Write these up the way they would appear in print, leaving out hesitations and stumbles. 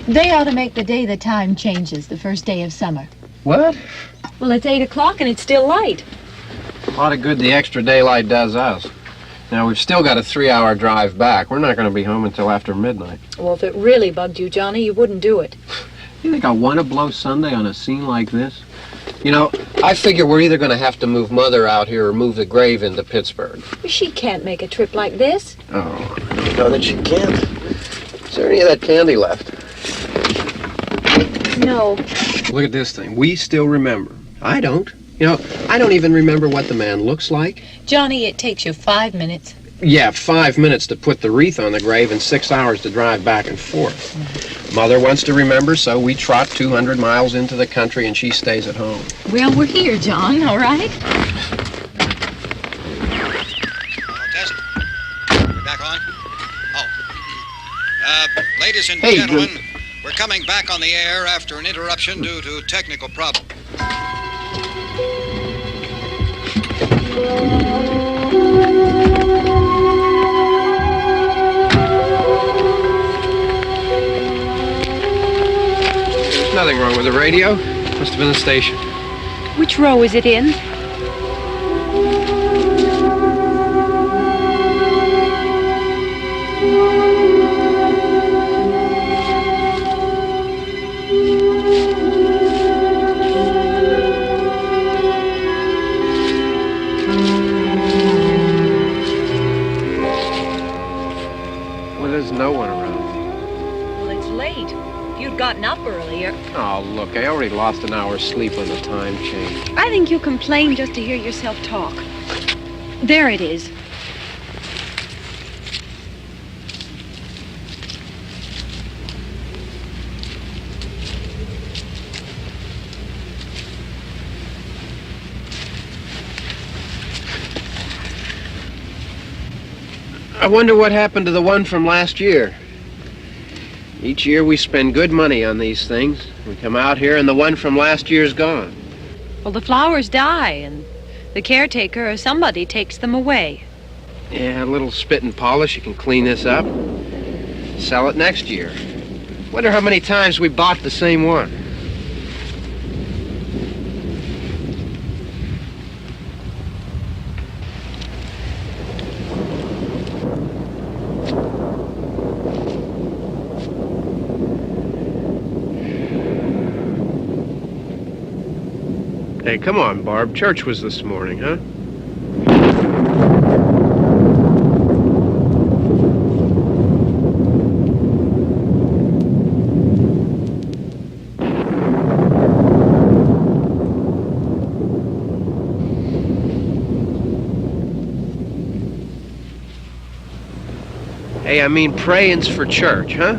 They ought to make the day the time changes, the first day of summer. What? Well, it's 8 o'clock and it's still light. A lot of good the extra daylight does us. Now, we've still got a 3-hour drive back. We're not going to be home until after midnight. Well, if it really bugged you, Johnny, you wouldn't do it. You think I want to blow Sunday on a scene like this? You know, I figure we're either going to have to move Mother out here or move the grave into Pittsburgh. She can't make a trip like this. Oh, you know that she can't. Is there any of that candy left? No. Look at this thing. We still remember. I don't. You know, I don't even remember what the man looks like. Johnny, it takes you 5 minutes. Yeah, 5 minutes to put the wreath on the grave and 6 hours to drive back and forth. Mother wants to remember, so we trot 200 miles into the country and she stays at home. Well, we're here, John, all right? Test. We're back on? Oh. Ladies and gentlemen, we're coming back on the air after an interruption due to technical problem. There's nothing wrong with the radio. Must have been the station. Which row is it in? No one around. Well, it's late. If you'd gotten up earlier. Oh, look, I already lost an hour's sleep on the time change. I think you complain just to hear yourself talk. There it is. I wonder what happened to the one from last year. Each year we spend good money on these things. We come out here and the one from last year's gone. Well, the flowers die and the caretaker or somebody takes them away. Yeah, a little spit and polish, you can clean this up. Sell it next year. Wonder how many times we bought the same one. Hey, come on, Barb. Church was this morning, huh? Hey, I mean praying's for church, huh?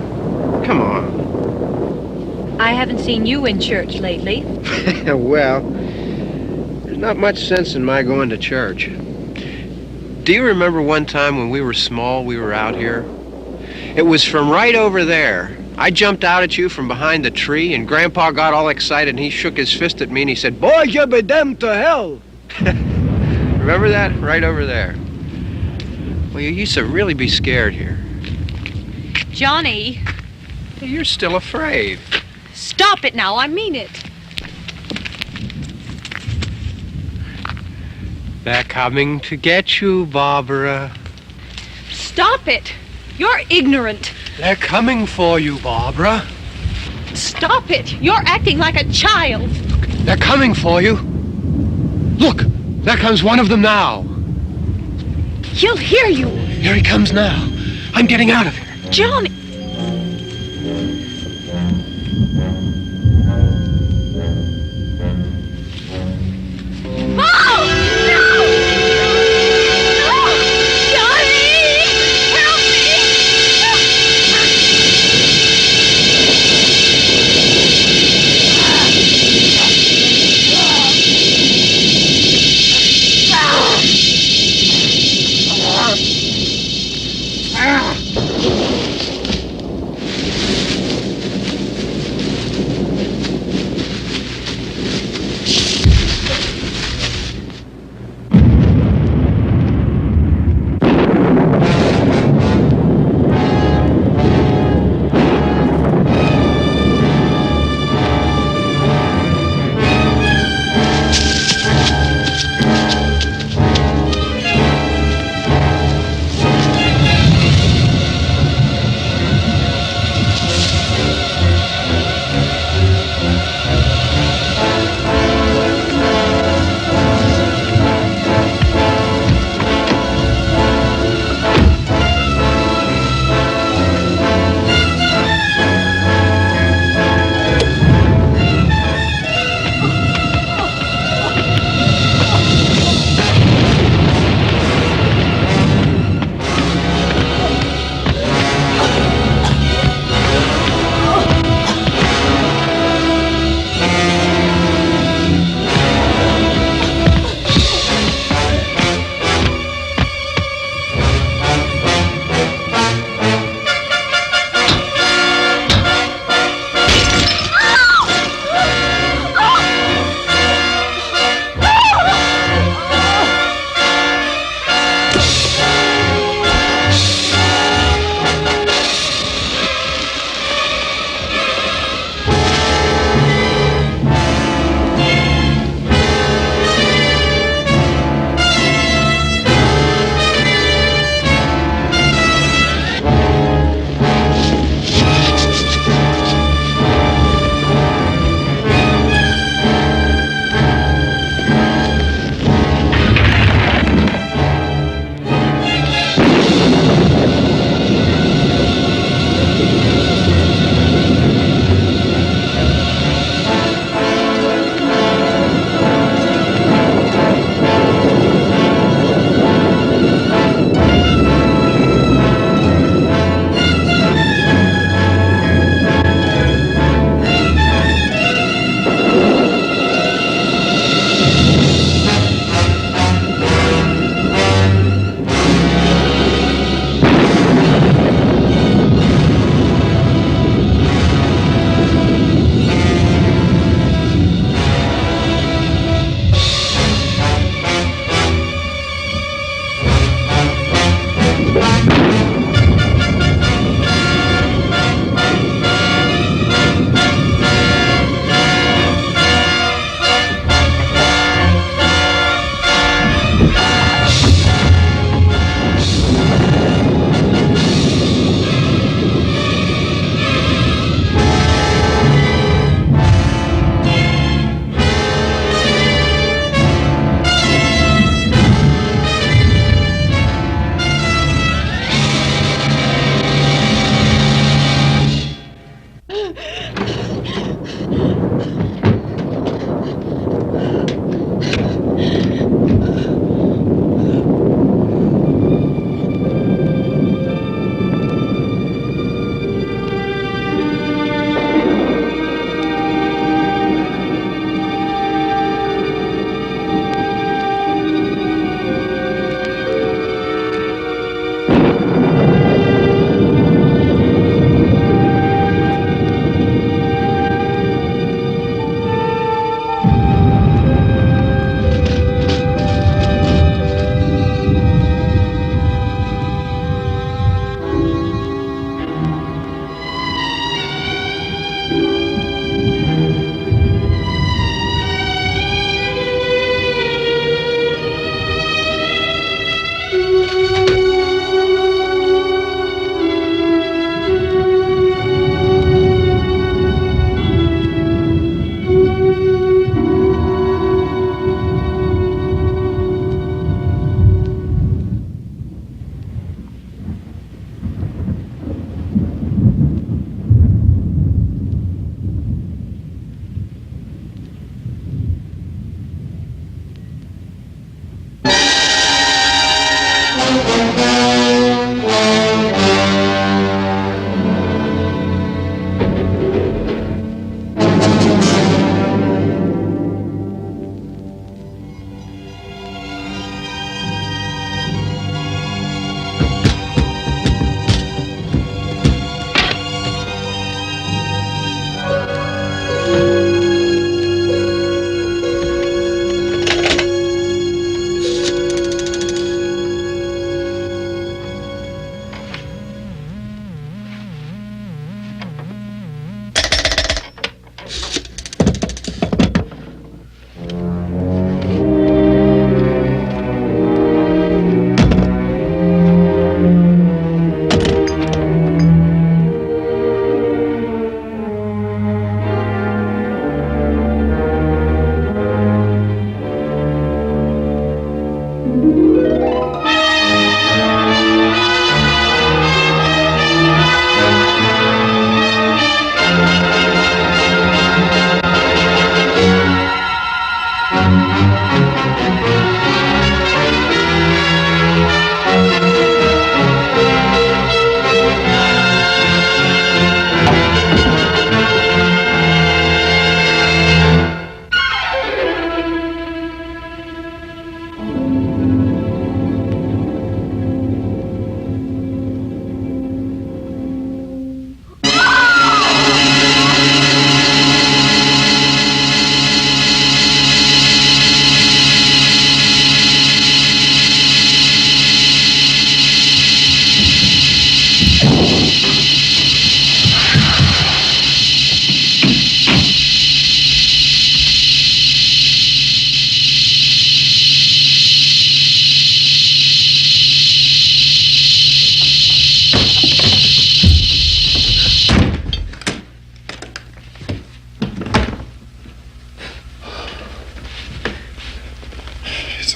Come on. I haven't seen you in church lately. Well, there's not much sense in my going to church. Do you remember one time when we were small, we were out here? It was from right over there. I jumped out at you from behind the tree, and Grandpa got all excited, and he shook his fist at me, and he said, "Boys, you'll be damned to hell." Remember that? Right over there. Well, you used to really be scared here. Johnny, You're still afraid. stop it now. I mean it. They're coming to get you, Barbara. Stop it. You're ignorant. They're coming for you, Barbara. Stop it. You're acting like a child. They're coming for you. Look, there comes one of them now. He'll hear you. Here he comes now. I'm getting out of here. Johnny. Oh! No! No! Johnny! Help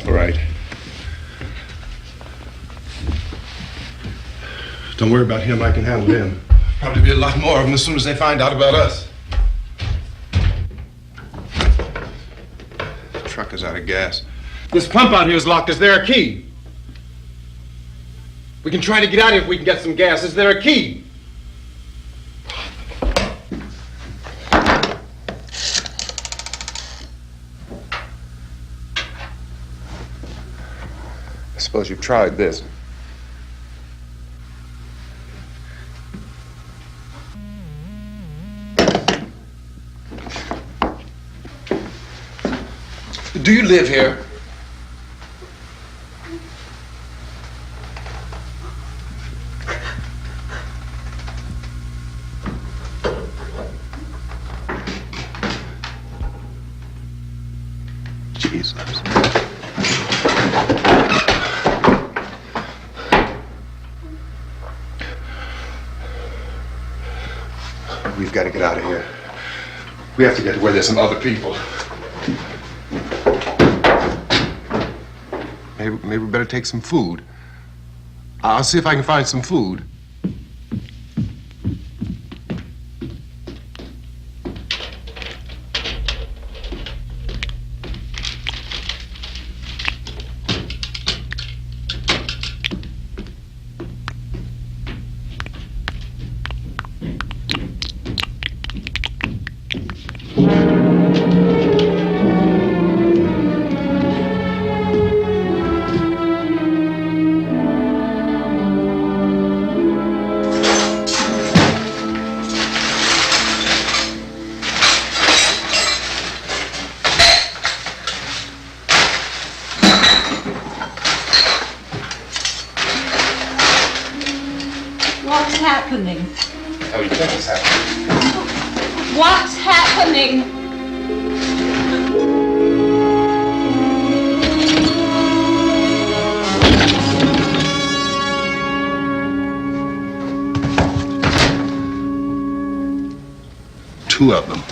All right. Don't worry about him. I can handle him. Probably be a lot more of them as soon as they find out about us. The truck is out of gas. This pump out here is locked. Is there a key? We can try to get out of here if we can get some gas. Is there a key? I suppose you've tried this. Do you live here? Jesus. We've got to get out of here. We have to get to where there's some other people. Maybe we better take some food. I'll see if I can find some food. What's happening? How do you think it's happening? What's happening? Two of them.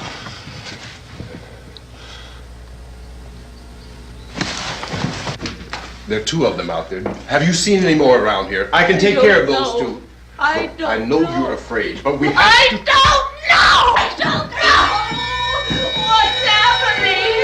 There are two of them out there. Have you seen any more around here? I can take care of those two. I don't I know you're afraid, but we have to... I don't know! I don't know! What's happening?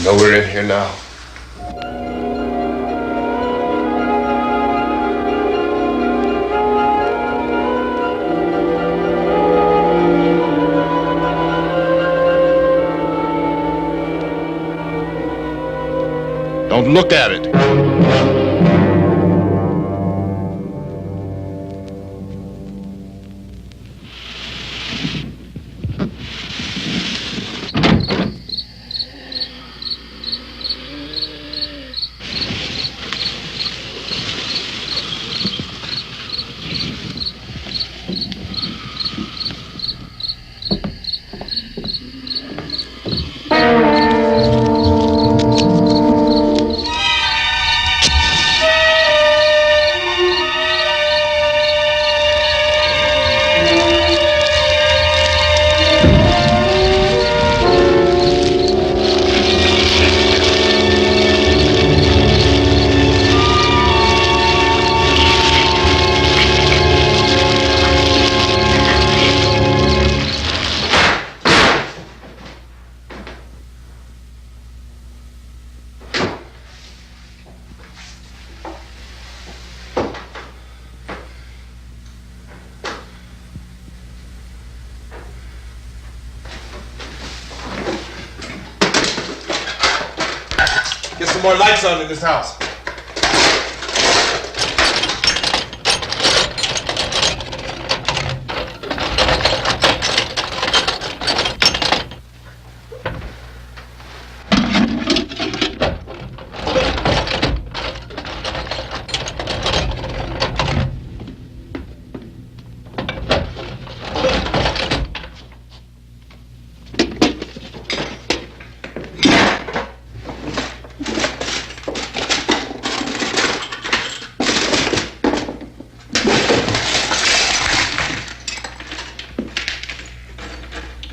know we're in here now. Don't look at it. Get some more lights on in this house.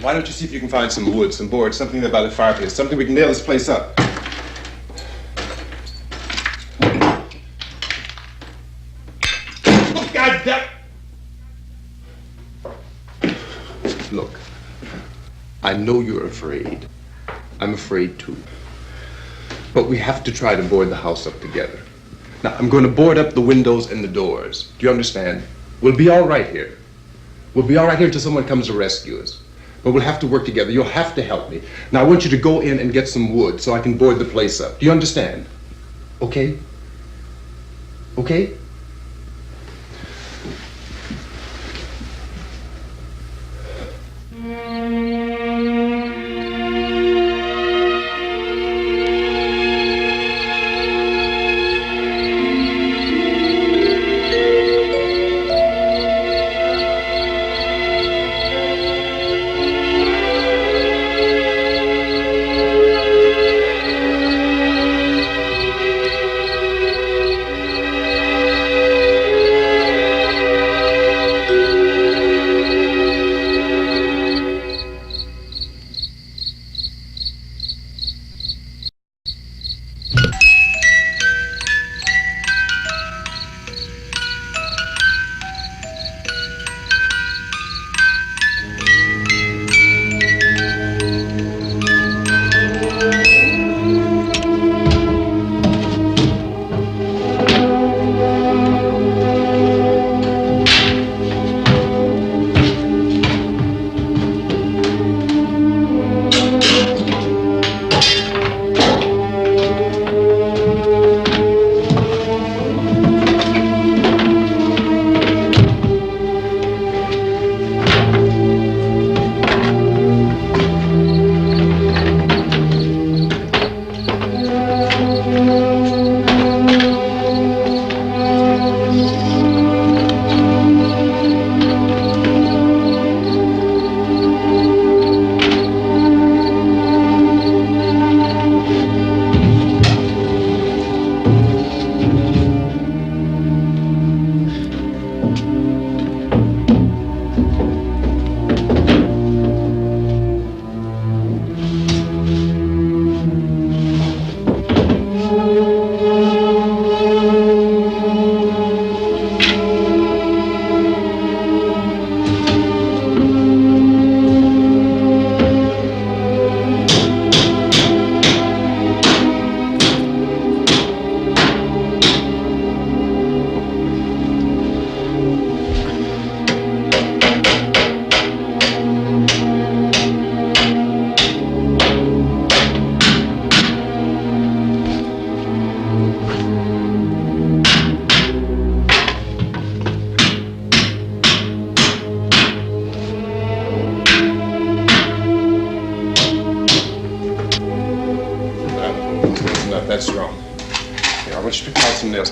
Why don't you see if you can find some wood, some board, something there by the fireplace, something we can nail this place up. Oh, God damn! Look, I know you're afraid. I'm afraid too. But we have to try to board the house up together. Now, I'm going to board up the windows and the doors. Do you understand? We'll be all right here. We'll be all right here until someone comes to rescue us. But we'll have to work together. You'll have to help me. Now, I want you to go in and get some wood so I can board the place up. Do you understand? Okay? Okay?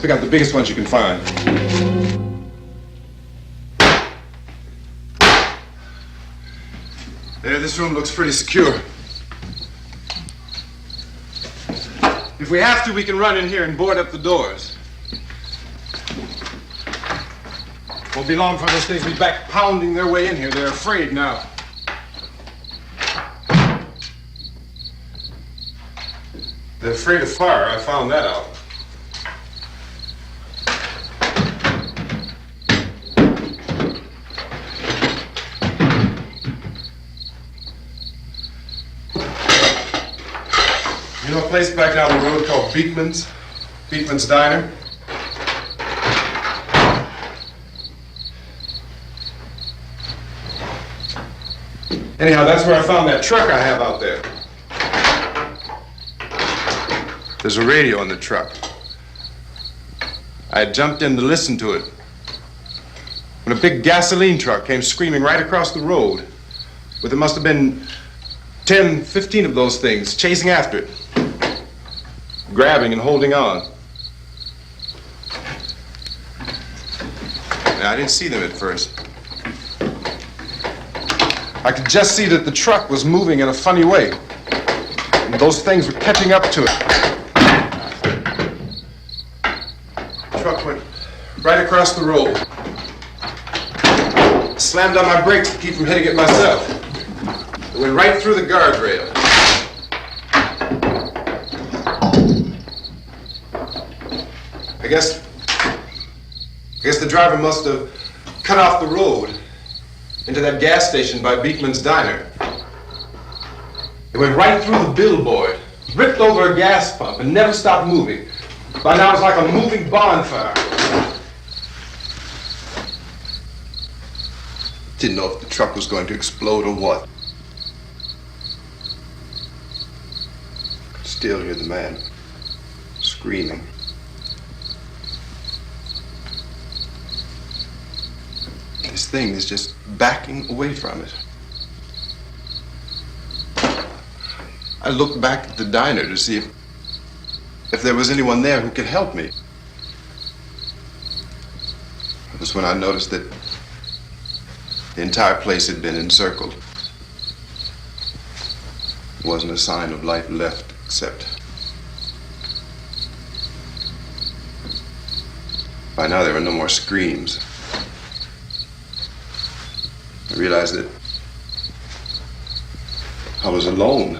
pick out the biggest ones you can find. There, this room looks pretty secure. If we have to, we can run in here and board up the doors. Won't be long before those things be back pounding their way in here. They're afraid now. They're afraid of fire. I found that out. You know a place back down the road called Beekman's? Beekman's Diner? Anyhow, that's where I found that truck I have out there. There's a radio in the truck. I had jumped in to listen to it when a big gasoline truck came screaming right across the road with it must have been 10, 15 of those things chasing after it, grabbing and holding on. Now, I didn't see them at first. I could just see that the truck was moving in a funny way, and those things were catching up to it. The truck went right across the road. Slammed on my brakes to keep from hitting it myself. It went right through the guardrail. I guess the driver must have cut off the road into that gas station by Beekman's Diner. It went right through the billboard, ripped over a gas pump, and never stopped moving. By now, it was like a moving bonfire. Didn't know if the truck was going to explode or what. Still hear the man screaming. This thing is just backing away from it. I looked back at the diner to see if there was anyone there who could help me. It was when I noticed that the entire place had been encircled. There wasn't a sign of life left except by now there were no more screams. I realized that I was alone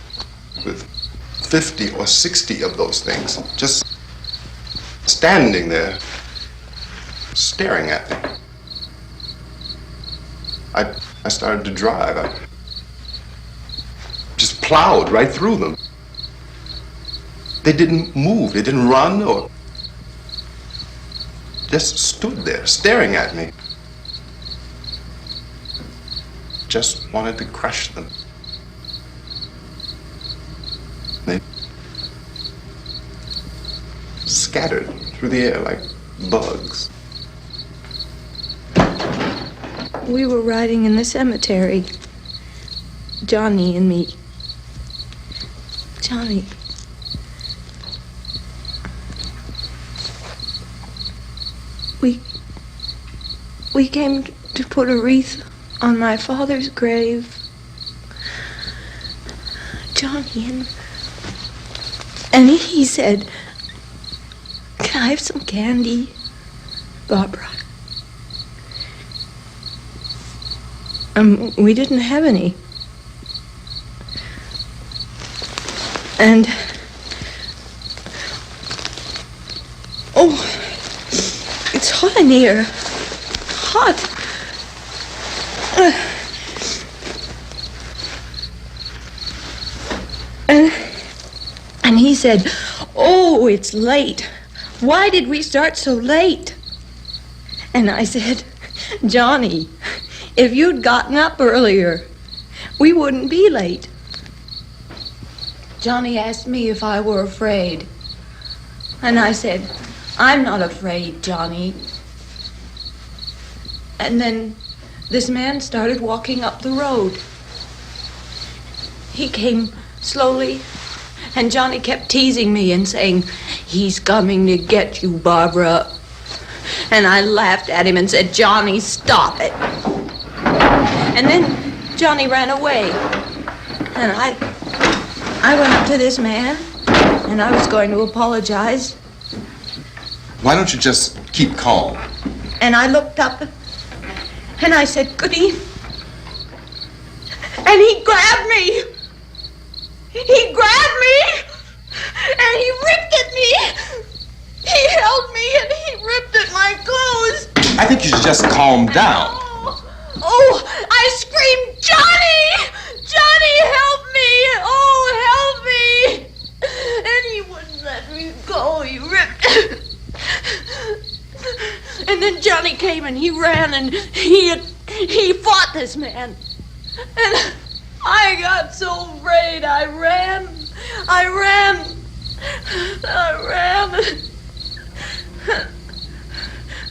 with 50 or 60 of those things, just standing there, staring at me. I started to drive. I just plowed right through them. They didn't move, they didn't run or just stood there staring at me. Just wanted to crush them. They scattered through the air like bugs. We were riding in the cemetery, Johnny and me. Johnny. We came to put a wreath on my father's grave. Johnny, and he said, "Can I have some candy, Barbara?" We didn't have any. And oh, it's hot in here. Hot. And he said, "Oh, it's late. Why did we start so late?" And I said, "Johnny, if you'd gotten up earlier, we wouldn't be late." Johnny asked me if I were afraid. And I said, "I'm not afraid, Johnny." And then this man started walking up the road. He came slowly And Johnny kept teasing me and saying, "He's coming to get you, Barbara." And I laughed at him and said, "Johnny, stop it." And then Johnny ran away. And I went up to this man, and I was going to apologize. Why don't you just keep calm? And I looked up, and I said, "Good evening." And he grabbed me. He grabbed me, and he ripped at me. He held me, and he ripped at my clothes. I think you should just calm down. Oh, I screamed, "Johnny! Johnny, help me! Oh, help me!" And he wouldn't let me go. He ripped. And then Johnny came and he ran and he fought this man. And I got so afraid. I ran.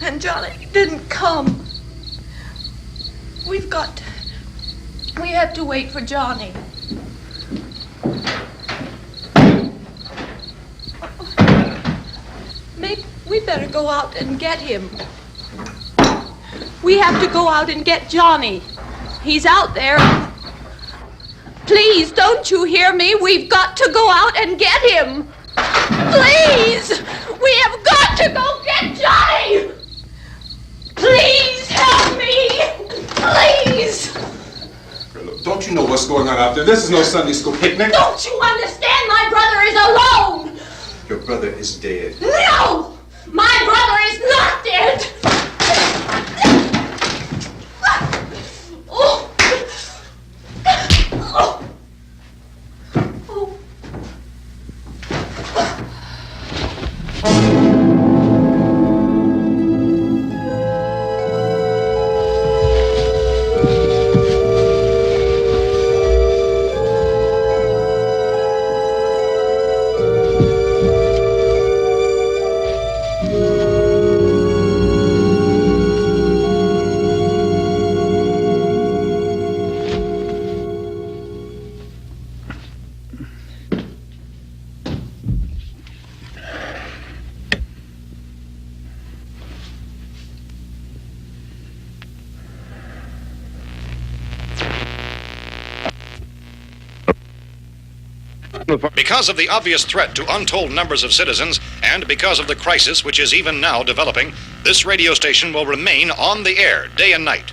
And Johnny didn't come. We have to wait for Johnny. Maybe we better go out and get him. We have to go out and get Johnny. He's out there. Please, don't you hear me? We've got to go out and get him. Please! We have got to go get Johnny! Please help me! Please! Don't you know what's going on out there? This is no Sunday school picnic. Don't you understand? My brother is alone! Your brother is dead. No! My brother is not dead! Oh. Oh. Because of the obvious threat to untold numbers of citizens, and because of the crisis which is even now developing, this radio station will remain on the air day and night.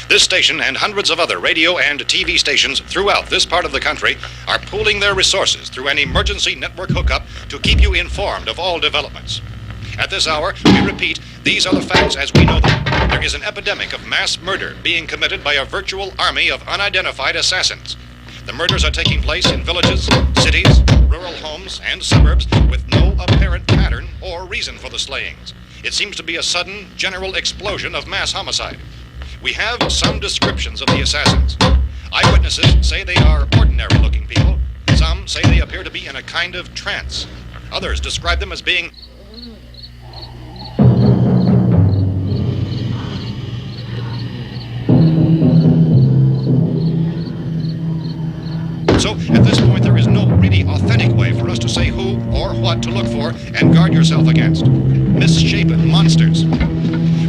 This station and hundreds of other radio and TV stations throughout this part of the country are pooling their resources through an emergency network hookup to keep you informed of all developments. At this hour, we repeat, these are the facts as we know them. There is an epidemic of mass murder being committed by a virtual army of unidentified assassins. The murders are taking place in villages, cities, rural homes, and suburbs with no apparent pattern or reason for the slayings. It seems to be a sudden, general explosion of mass homicide. We have some descriptions of the assassins. Eyewitnesses say they are ordinary-looking people. Some say they appear to be in a kind of trance. Others describe them as being So, at this point, there is no really authentic way for us to say who or what to look for and guard yourself against. Misshapen monsters.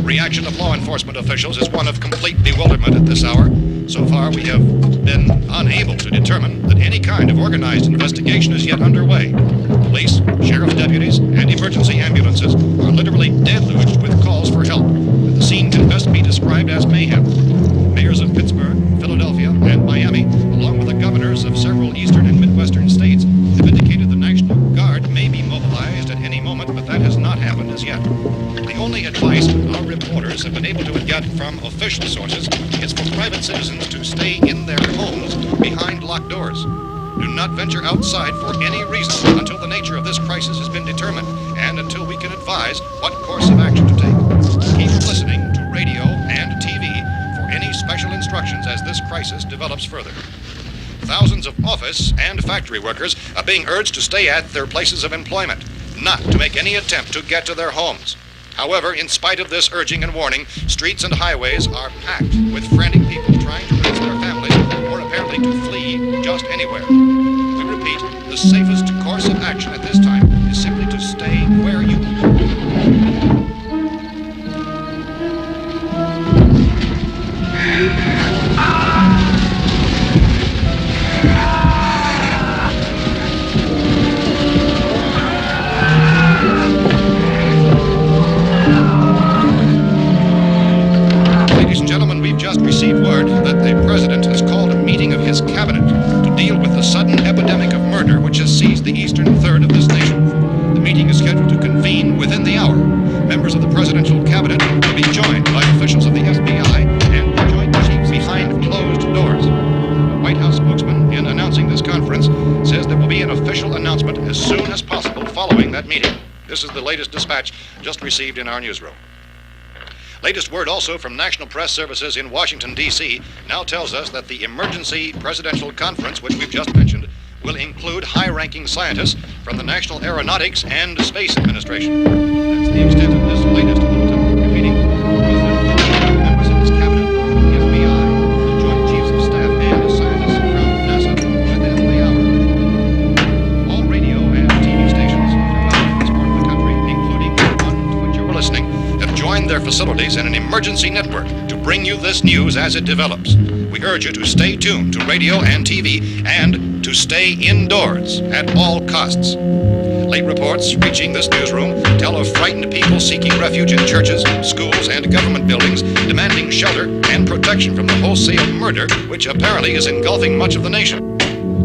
Reaction of law enforcement officials is one of complete bewilderment at this hour. So far, we have been unable to determine that any kind of organized investigation is yet underway. Police, sheriff's deputies, and emergency ambulances are literally deluged with calls for help. The scene can best be described as mayhem. Mayors of Pittsburgh, Philadelphia, and Miami, along with the governors of several eastern and midwestern states, have indicated the National Guard may be mobilized at any moment, but that has not happened as yet. The only advice our reporters have been able to get from official sources is for private citizens to stay in their homes behind locked doors. Do not venture outside for any reason until the nature of this crisis has been determined and until we can advise what course of action to take. Keep listening to radio and TV for any special instructions as this crisis develops further. Thousands of office and factory workers are being urged to stay at their places of employment, not to make any attempt to get to their homes. However, in spite of this urging and warning, streets and highways are packed with frantic people trying to reach their families or apparently to flee just anywhere. We repeat, the the safest course of action at this time is simply to stay where you are. Ladies and gentlemen, we've just received word that the President has called a meeting of his cabinet to deal with the sudden epidemic of murder which has seized the eastern third of this nation. The meeting is scheduled to convene within the hour. Members of the presidential cabinet will be joined by officials of the FBI and the Joint Chiefs behind closed doors. The White House spokesman, in announcing this conference, says there will be an official announcement as soon as possible following that meeting. This is the latest dispatch just received in our newsroom. Latest word also from National Press Services in Washington, D.C. now tells us that the emergency presidential conference, which we've just mentioned, will include high-ranking scientists from the National Aeronautics and Space Administration. That's the extent of this latest bulletin. Repeating, the President, members of his cabinet, the FBI, the Joint Chiefs of Staff, and scientists from NASA within the hour. All radio and TV stations throughout this part of the country, including the one to which you're listening, have joined their facilities in an emergency network to bring you this news as it develops. We urge you to stay tuned to radio and TV and to stay indoors at all costs. Late reports reaching this newsroom tell of frightened people seeking refuge in churches, schools, and government buildings, demanding shelter and protection from the wholesale murder which apparently is engulfing much of the nation.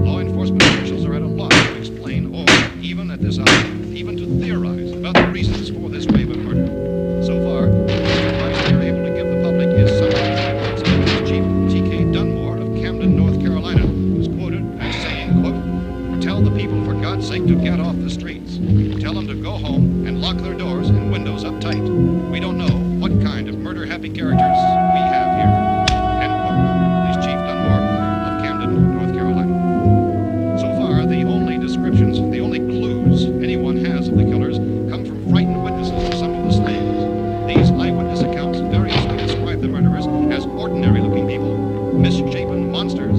Law enforcement officials are at a loss to explain or, even at this hour, even to theorize about the reasons for this wave of murder. So far, the advice they're able to give the public is summarized by Police Chief T.K. Dunmore of Camden, North Carolina, who's quoted as saying, quote, "Tell the people for God's sake to get off the streets. Tell them to go home and lock their doors and windows up tight. We don't know what kind of murder-happy characters we have here." End quote. Police Chief Dunmore of Camden, North Carolina. So far, the only descriptions, the only clues anyone has of the killers come from frightened witnesses of some of the slayings. These eyewitness accounts variously describe the murderers as ordinary-looking people, misshapen monsters,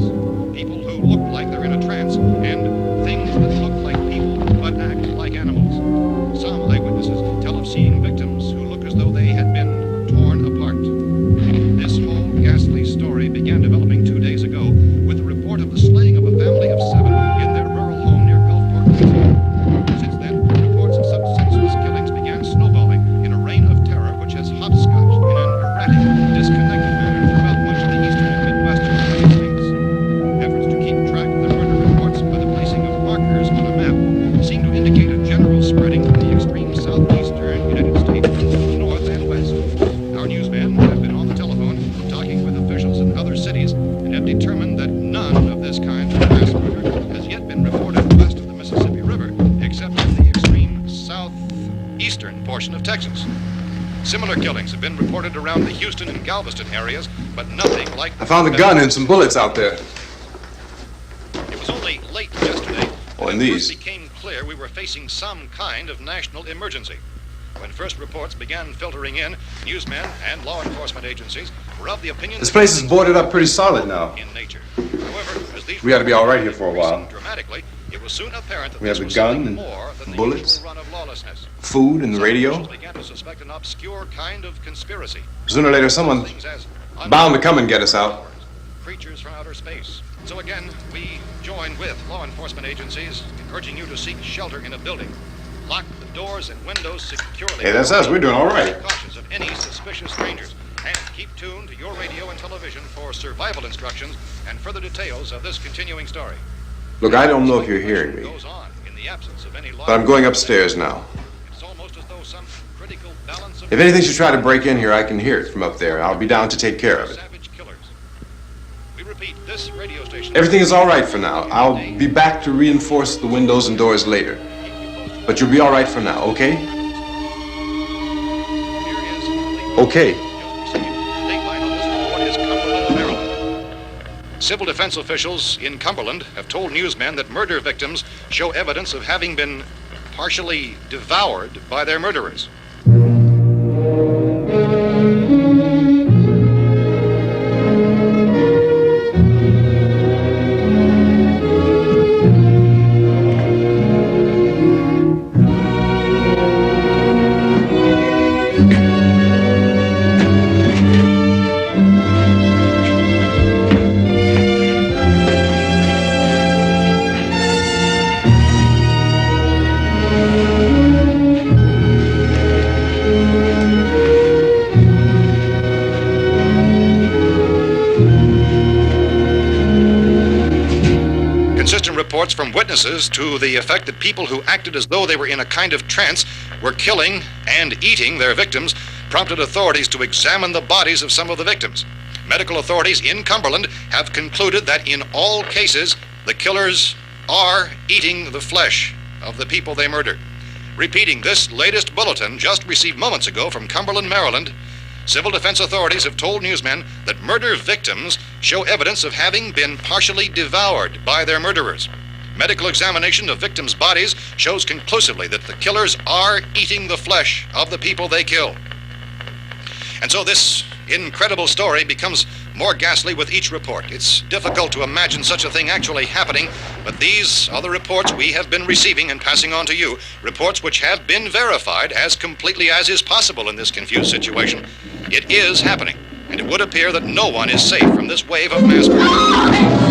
people who look like they're in a trance, and things that look like people but act like animals. Some eyewitnesses tell of seeing victims who look as though they had been torn apart. This whole ghastly story began developing 2 days ago with the report of the slaying of a family of 7 in their rural home near Gulfport, Louisiana. Since then, reports of such senseless killings began snowballing in a reign of terror which has hopscotched in an erratic, disconnected manner throughout much of the eastern and midwestern United States. Efforts to keep track of the murder reports by the placing of markers on a map seem to indicate a general spreading from the extreme southeastern United States to the north and west. Our newsmen have been on the telephone talking with officials in other cities and have determined that none of this kind of mass murder has yet been reported west of the Mississippi River, except in the extreme southeastern portion of Texas. Similar killings have been reported around the Houston and Galveston areas, but nothing like... I found a gun and some bullets out there. It was only late yesterday Oh, that and it these. first became clear we were facing some kind of national emergency. When first reports began filtering in, newsmen and law enforcement agencies were of the opinion... This that place is things boarded were up pretty solid now. in nature. However, as these We ought to be all right here for a while. increasing dramatically, it was soon apparent that We have this the was gun something and more than the bullets. usual run of lawlessness. Food and the Some radio. officials began to suspect an obscure kind of conspiracy. Sooner or later, someone's Things as bound to come and get us out. creatures from outer space. So again, we join with law enforcement agencies in urging you to seek shelter in a building. Lock the doors and windows securely. Hey, that's us. We're doing all right. Be cautious of any suspicious strangers. And keep tuned to your radio and television for survival instructions and further details of this continuing story. Look, I don't know if you're hearing me, Goes on in the absence of any law. but I'm going upstairs now. It's almost as though some critical balance of If anything should try to break in here, I can hear it from up there. I'll be down to take care of it. savage killers. We repeat, this radio station. Everything is all right for now. I'll be back to reinforce the windows and doors later. But you'll be all right for now, okay? Okay. Dateline on this report is Cumberland, Maryland. Civil defense officials in Cumberland have told newsmen that murder victims show evidence of having been partially devoured by their murderers. Consistent reports from witnesses to the effect that people who acted as though they were in a kind of trance were killing and eating their victims prompted authorities to examine the bodies of some of the victims. Medical authorities in Cumberland have concluded that in all cases, the killers are eating the flesh of the people they murdered. Repeating this latest bulletin just received moments ago from Cumberland, Maryland, civil defense authorities have told newsmen that murder victims show evidence of having been partially devoured by their murderers. Medical examination of victims' bodies shows conclusively that the killers are eating the flesh of the people they kill. And so this incredible story becomes more ghastly with each report. It's difficult to imagine such a thing actually happening, but these are the reports we have been receiving and passing on to you, reports which have been verified as completely as is possible in this confused situation. It is happening, and it would appear that no one is safe from this wave of mass murder.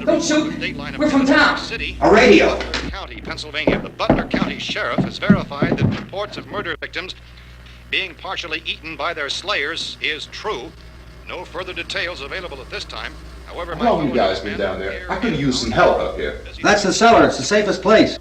Don't shoot! We're from town. A radio. County, Pennsylvania. The Butler County Sheriff has verified that reports of murder victims being partially eaten by their slayers is true. No further details available at this time. However, How long you guys been down there? I could use some help up here. That's the cellar. It's the safest place.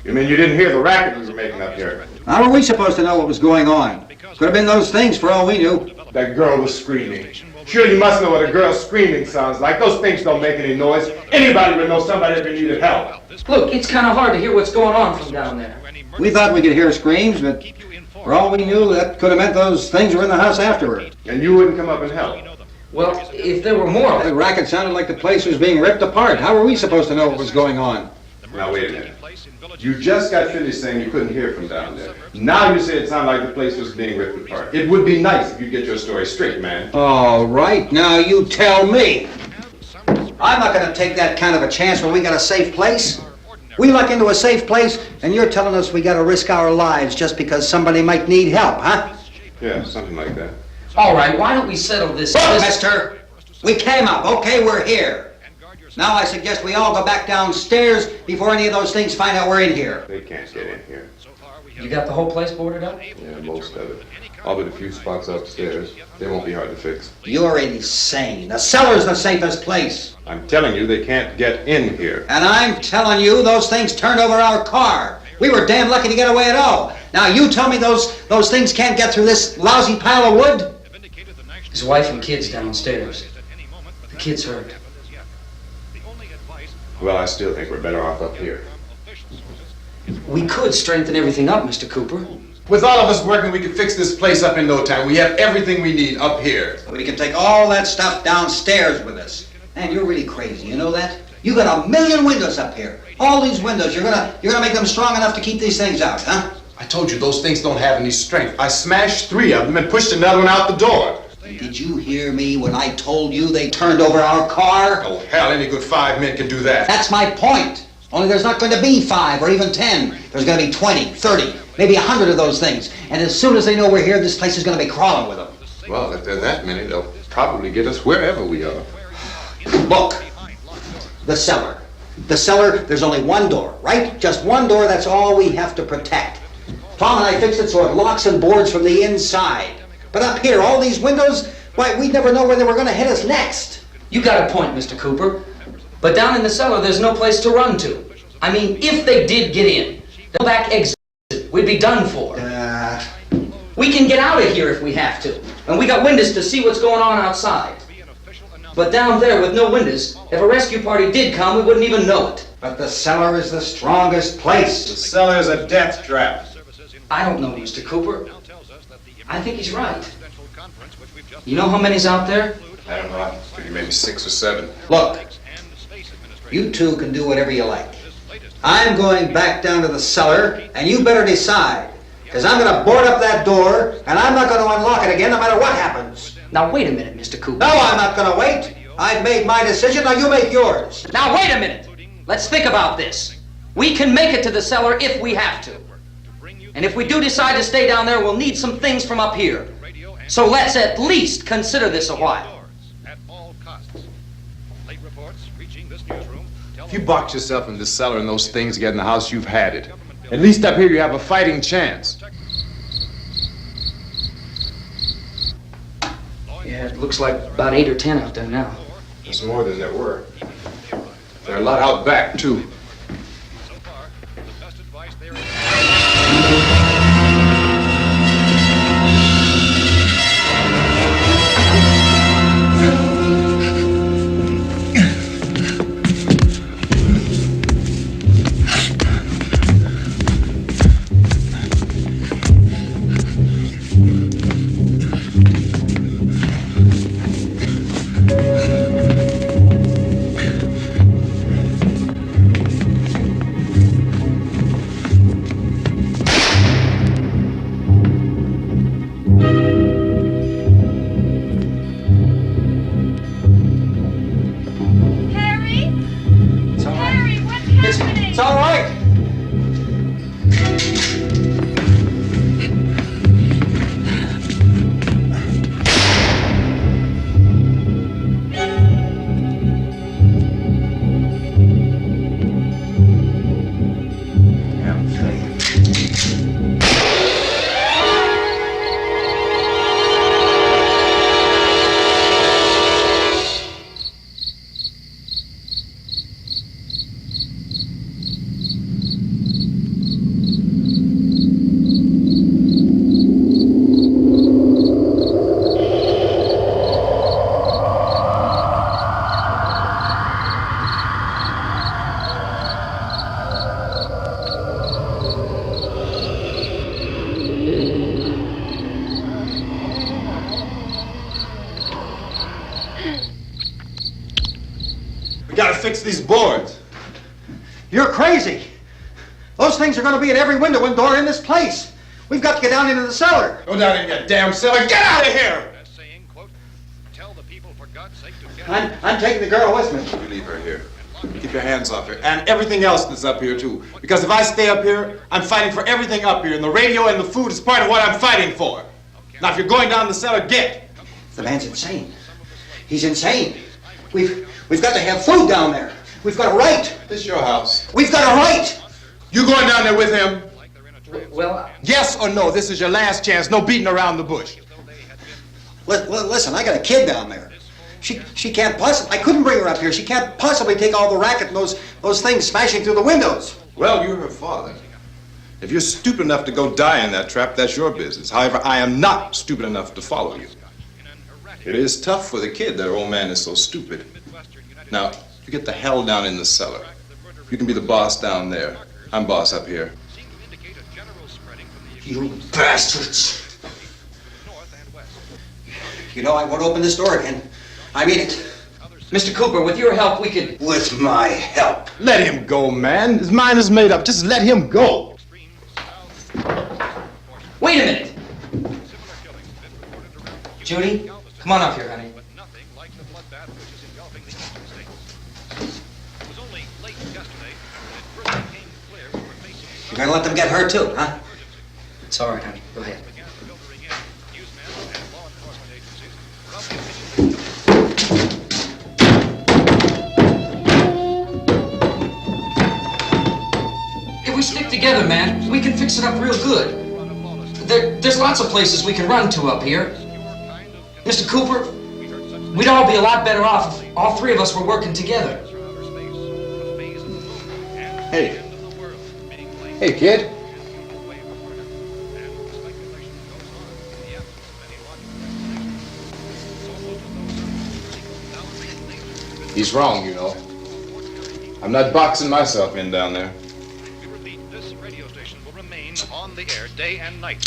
You mean you didn't hear the racket we were making up here? How were we supposed to know what was going on? Could have been those things for all we knew. That girl was screaming. Sure, you must know what a girl screaming sounds like. Those things don't make any noise. Anybody would know somebody ever needed help. Look, it's kind of hard to hear what's going on from down there. We thought we could hear screams, but for all we knew, that could have meant those things were in the house afterward. And you wouldn't come up and help? Well, if there were more of The it. racket sounded like the place was being ripped apart. How were we supposed to know what was going on? Now, wait a minute. You just got finished saying you couldn't hear from down there. Now you say it sounded like the place was being ripped apart. It would be nice if you get your story straight, man. All right, now you tell me. I'm not going to take that kind of a chance when we got a safe place. We luck into a safe place, and you're telling us we got to risk our lives just because somebody might need help, huh? Yeah, something like that. All right, why don't we settle this? Look, mister, we came up, okay, we're here. Now I suggest we all go back downstairs before any of those things find out we're in here. They can't get in here. You got the whole place boarded up? Yeah, most of it. All but a few spots upstairs. They won't be hard to fix. You're insane. The cellar's the safest place. I'm telling you, they can't get in here. And I'm telling you, those things turned over our car. We were damn lucky to get away at all. Now you tell me those things can't get through this lousy pile of wood? His wife and kids downstairs. The kid's hurt. Well, I still think we're better off up here. We could strengthen everything up, Mr. Cooper. With all of us working, we could fix this place up in no time. We have everything we need up here. We can take all that stuff downstairs with us. Man, you're really crazy, you know that? You got 1,000,000 windows up here. All these windows, you're gonna make them strong enough to keep these things out, huh? I told you, those things don't have any strength. I smashed 3 of them and pushed another one out the door. Did you hear me when I told you they turned over our car? Oh, hell, any good 5 men can do that. That's my point. Only there's not going to be 5 or even 10. There's going to be 20, 30, maybe 100 of those things. And as soon as they know we're here, this place is going to be crawling with them. Well, if there are that many, they'll probably get us wherever we are. Look, the cellar. The cellar, there's only one door, right? Just one door, that's all we have to protect. Tom and I fixed it so it locks and boards from the inside. But up here, all these windows, why, we'd never know where they were going to hit us next. You got a point, Mr. Cooper. But down in the cellar, there's no place to run to. I mean, if they did get in, the back exit, we'd be done for. We can get out of here if we have to. And we got windows to see what's going on outside. But down there with no windows, if a rescue party did come, we wouldn't even know it. But the cellar is the strongest place. The cellar is a death trap. I don't know, Mr. Cooper. I think he's right. You know how many's out there? I don't know. I figure maybe 6 or 7. Look, you two can do whatever you like. I'm going back down to the cellar, and you better decide. Because I'm going to board up that door, and I'm not going to unlock it again no matter what happens. Now, wait a minute, Mr. Cooper. No, I'm not going to wait. I've made my decision, now you make yours. Now, wait a minute. Let's think about this. We can make it to the cellar if we have to. And if we do decide to stay down there, we'll need some things from up here. So let's at least consider this a while. If you box yourself in this cellar and those things get in the house, you've had it. At least up here you have a fighting chance. Yeah, it looks like about 8 or 10 out there now. There's more than there were. There are a lot out back, too. So far, the best advice there Harry? It's all right. Harry, what's happening? It's all right. Damn thing. We gotta fix these boards. You're crazy. Those things are going to be at every window and door in this place. We've got to get down into the cellar. Go down in your damn cellar. Get out of here! That saying, quote, tell the people for God's sake to get I'm taking the girl with me. You leave her here. Keep your hands off her. And everything else that's up here, too. Because if I stay up here, I'm fighting for everything up here. And the radio and the food is part of what I'm fighting for. Now, if you're going down the cellar, get. The man's insane. He's insane. We've got to have food down there. We've got a right. This is your house. We've got a right. You going down there with him? Well, Yes or no? This is your last chance. No beating around the bush. Listen, I got a kid down there. She can't possibly. I couldn't bring her up here. She can't possibly take all the racket and those things smashing through the windows. Well, you're her father. If you're stupid enough to go die in that trap, that's your business. However, I am not stupid enough to follow you. It is tough for the kid that old man is so stupid. Now, you get the hell down in the cellar. You can be the boss down there. I'm boss up here. You bastards. You know, I won't open this door again. I mean it. Mr. Cooper, with your help, we could... With my help. Let him go, man. His mind is made up. Just let him go. Wait a minute! Judy, come on up here, honey. You're gonna let them get hurt too, huh? It's all right, honey. Go ahead. If we stick together, man, we can fix it up real good. There's lots of places we can run to up here. Mr. Cooper, we'd all be a lot better off if all three of us were working together. Hey. Hey, kid. He's wrong, you know. I'm not boxing myself in down there. We repeat, this radio station will remain on the air day and night.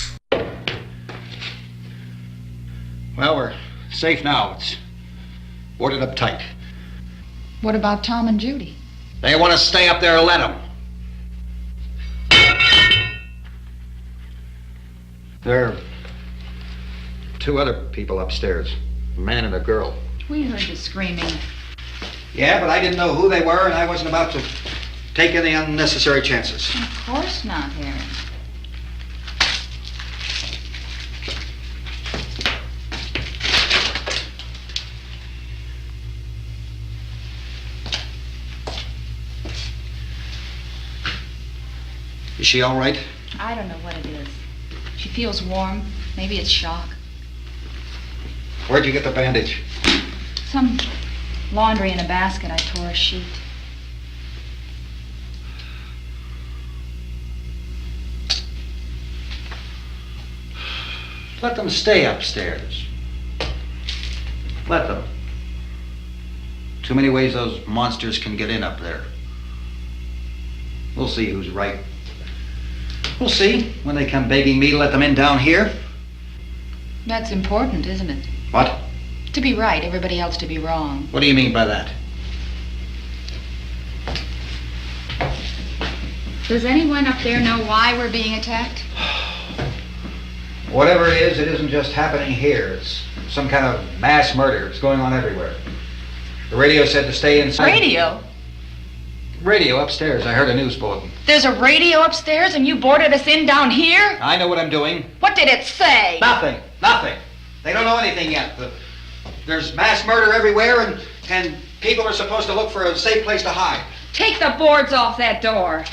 Well, we're safe now. It's boarded up tight. What about Tom and Judy? They want to stay up there, let them. There are two other people upstairs, a man and a girl. We heard the screaming. Yeah, but I didn't know who they were, and I wasn't about to take any unnecessary chances. Of course not, Harry. Is she all right? I don't know what it is. She feels warm. Maybe it's shock. Where'd you get the bandage? Some laundry in a basket. I tore a sheet. Let them stay upstairs. Let them. Too many ways those monsters can get in up there. We'll see who's right. We'll see when they come begging me to let them in down here. That's important, isn't it? What? To be right, everybody else to be wrong. What do you mean by that? Does anyone up there know why we're being attacked? Whatever it isn't just happening here. It's some kind of mass murder. It's going on everywhere. The radio said to stay inside. Radio? Radio upstairs. I heard a news bulletin. There's a radio upstairs and you boarded us in down here? I know what I'm doing. What did it say? Nothing. Nothing. They don't know anything yet. There's mass murder everywhere and people are supposed to look for a safe place to hide. Take the boards off that door.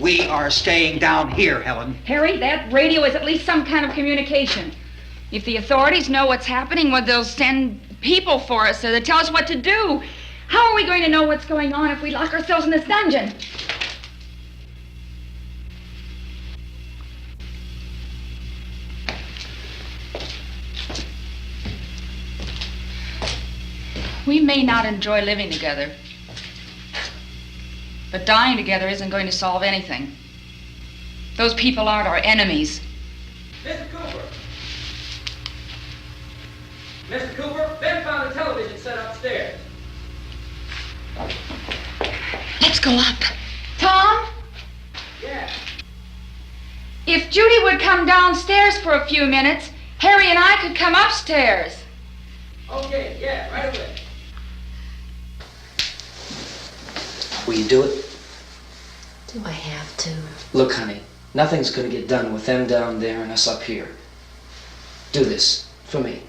We are staying down here, Helen. Harry, that radio is at least some kind of communication. If the authorities know what's happening, well, they'll send people for us so they'll tell us what to do. How are we going to know what's going on if we lock ourselves in this dungeon? We may not enjoy living together, but dying together isn't going to solve anything. Those people aren't our enemies. Mr. Cooper! Mr. Cooper, Ben found a television set upstairs. Let's go up. Tom? Yeah. If Judy would come downstairs for a few minutes, Harry and I could come upstairs. Okay, yeah, right away. Will you do it? Do I have to? Look, honey, nothing's gonna get done with them down there and us up here. Do this for me.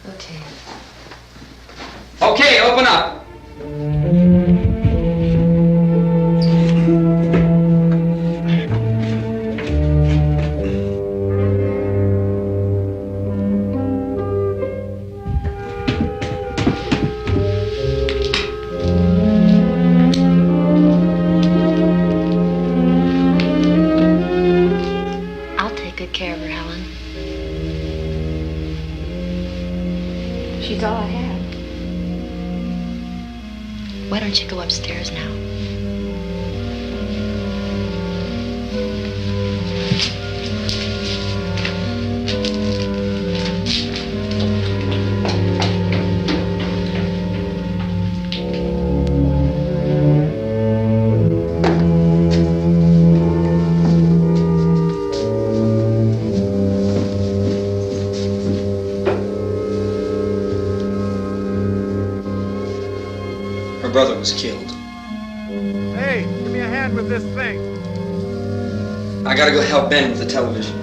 Okay. Okay, open up. I'll take good care of her, Helen. She's all I have. Why don't you go upstairs now? Her brother was killed. Hey, give me a hand with this thing. I gotta go help Ben with the television.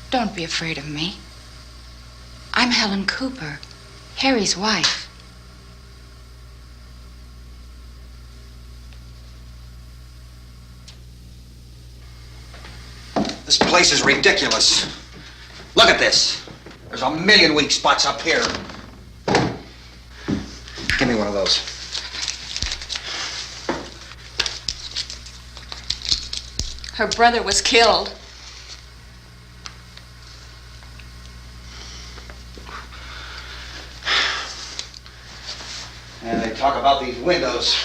Don't be afraid of me. I'm Helen Cooper, Harry's wife. This place is ridiculous. Look at this. There's a million weak spots up here. Give me one of those. Her brother was killed. And they talk about these windows.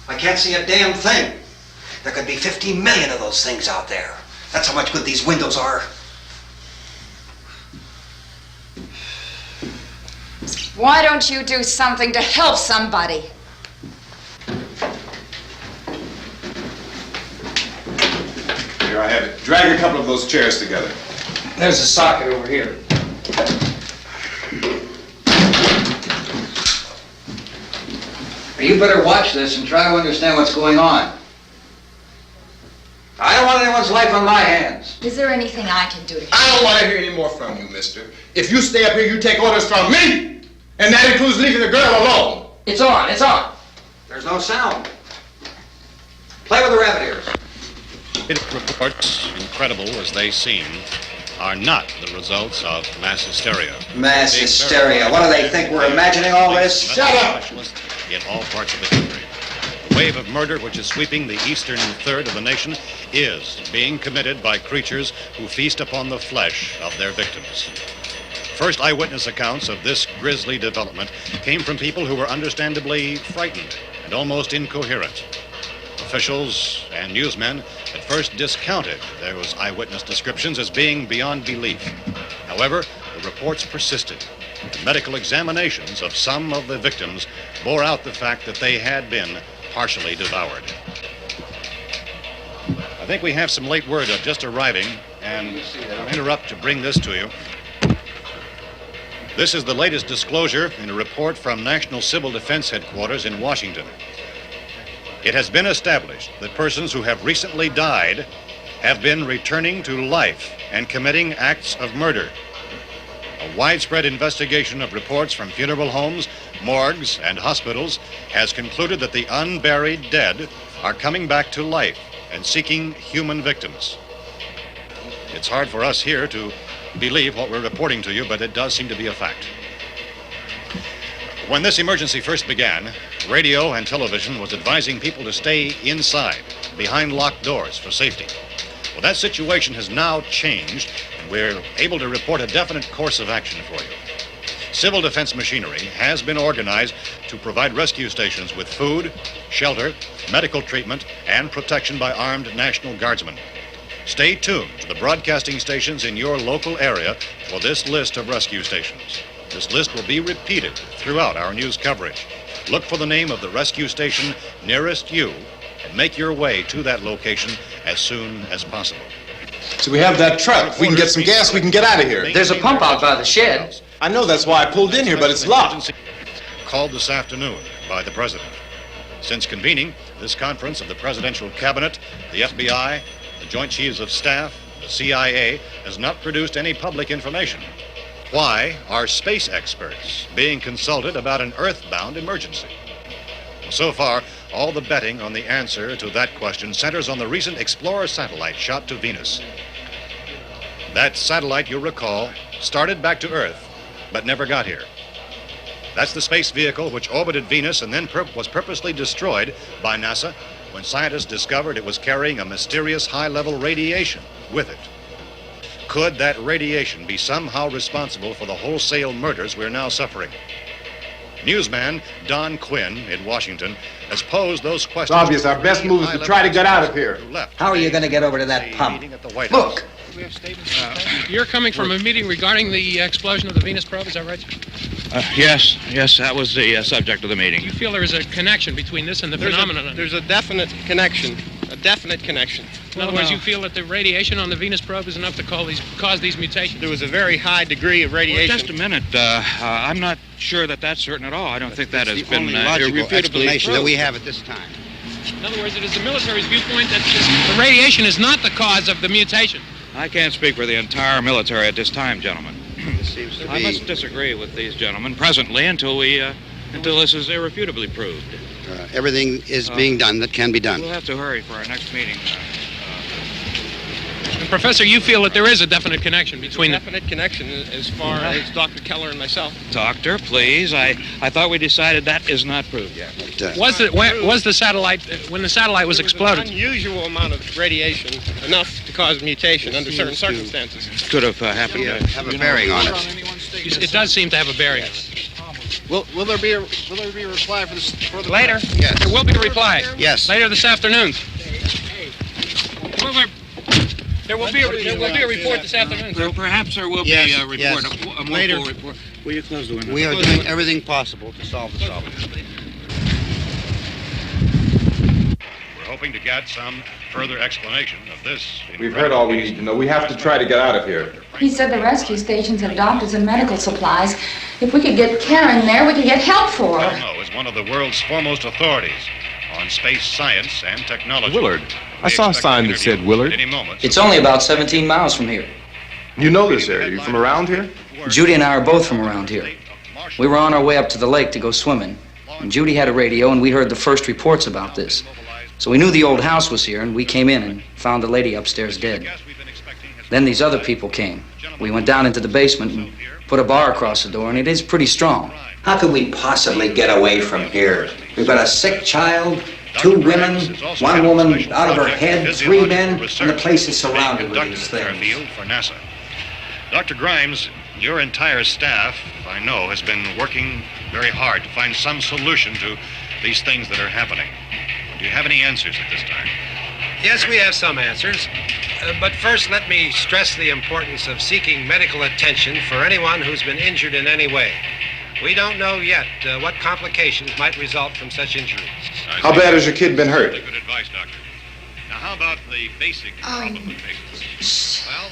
I can't see a damn thing. There could be 15 million of those things out there. That's how much good these windows are. Why don't you do something to help somebody? Here, I have it. Drag a couple of those chairs together. There's a socket over here. You better watch this and try to understand what's going on. I don't want anyone's life on my hands. Is there anything I can do to help? I don't want to hear any more from you, mister. If you stay up here, you take orders from me! And that includes leaving the girl alone. It's on, it's on. There's no sound. Play with the rabbit ears. Reports, incredible as they seem, are not the results of mass hysteria. Mass hysteria. What do they think? We're imagining all this? Shut up! In all parts of the country. The wave of murder which is sweeping the eastern third of the nation is being committed by creatures who feast upon the flesh of their victims. First eyewitness accounts of this grisly development came from people who were understandably frightened and almost incoherent. Officials and newsmen at first discounted those eyewitness descriptions as being beyond belief. However, the reports persisted. The medical examinations of some of the victims bore out the fact that they had been partially devoured. I think we have some late word just arriving, and I'll interrupt to bring this to you. This is the latest disclosure in a report from National Civil Defense Headquarters in Washington. It has been established that persons who have recently died have been returning to life and committing acts of murder. A widespread investigation of reports from funeral homes, morgues, and hospitals has concluded that the unburied dead are coming back to life and seeking human victims. It's hard for us here to believe what we're reporting to you, but it does seem to be a fact. When this emergency first began, radio and television was advising people to stay inside, behind locked doors for safety. Well, that situation has now changed, and we're able to report a definite course of action for you. Civil defense machinery has been organized to provide rescue stations with food, shelter, medical treatment, and protection by armed National Guardsmen. Stay tuned to the broadcasting stations in your local area for this list of rescue stations. This list will be repeated throughout our news coverage. Look for the name of the rescue station nearest you and make your way to that location as soon as possible. So we have that truck. If we can get some gas, we can get out of here. There's a pump out by the shed. I know, that's why I pulled in here, but it's locked. Called this afternoon by the President. Since convening this conference of the Presidential Cabinet, the FBI, the Joint Chiefs of Staff, the CIA has not produced any public information. Why are space experts being consulted about an earthbound emergency? So far, all the betting on the answer to that question centers on the recent Explorer satellite shot to Venus. That satellite, you'll recall, started back to Earth, but never got here. That's the space vehicle which orbited Venus and then was purposely destroyed by NASA when scientists discovered it was carrying a mysterious high-level radiation with it. Could that radiation be somehow responsible for the wholesale murders we're now suffering? Newsman Don Quinn in Washington has posed those questions. It's obvious our best move is to try to get out of here. How are you going to get over to that pump? Look! You're coming from a meeting regarding the explosion of the Venus probe, is that right? Yes, that was the subject of the meeting. You feel there is a connection between this and the phenomenon? There's a definite connection. In other words, you feel that the radiation on the Venus probe is enough to cause these mutations? There was a very high degree of radiation. Well, just a minute. I'm not sure that that's certain at all. I don't think that has been only logical irrefutably explanation that proved. we have at this time. In other words, it is the military's viewpoint that the radiation is not the cause of the mutation. I can't speak for the entire military at this time, gentlemen. This seems to I must disagree with these gentlemen presently until this is irrefutably proved. Everything is being done that can be done. We'll have to hurry for our next meeting. Professor, you feel that there is a definite connection between the... Definite connection as far as Dr. Keller and myself. Doctor, please. I thought we decided that is not proved yet. Was the satellite, when the satellite was exploded? An unusual amount of radiation, enough to cause mutation under certain circumstances. Could have happened. Have a bearing on it. It does seem to have a bearing. Will there be a reply for the Later? Yes. There will be a reply. Yes. Later this afternoon. There will be a report this afternoon. Well, perhaps there will be a report, a more Later. full report. Will you close the window? We are doing everything possible to solve the problem. We're hoping to get some further explanation of this. We've heard all we need to know. We have to try to get out of here. He said the rescue stations have doctors and medical supplies. If we could get Karen there, we could get help for her. Cosmo is one of the world's foremost authorities on space science and technology. Willard. I saw a sign that said Willard. Any moment. It's only about 17 miles from here. You know this area. You from around here? Judy and I are both from around here. We were on our way up to the lake to go swimming, and Judy had a radio, and we heard the first reports about this. So we knew the old house was here, and we came in and found the lady upstairs dead. Then these other people came. We went down into the basement and put a bar across the door, and it is pretty strong. How could we possibly get away from here? We've got a sick child, 2 women, 1 woman out of her head, 3 men, and the place is surrounded with these things. For NASA. Dr. Grimes, your entire staff, I know, has been working very hard to find some solution to these things that are happening. Do you have any answers at this time? Yes, we have some answers. But first, let me stress the importance of seeking medical attention for anyone who's been injured in any way. We don't know yet what complications might result from such injuries. How bad has your kid been hurt? Good advice, Doctor. Now, how about the basic problem of patients? Well,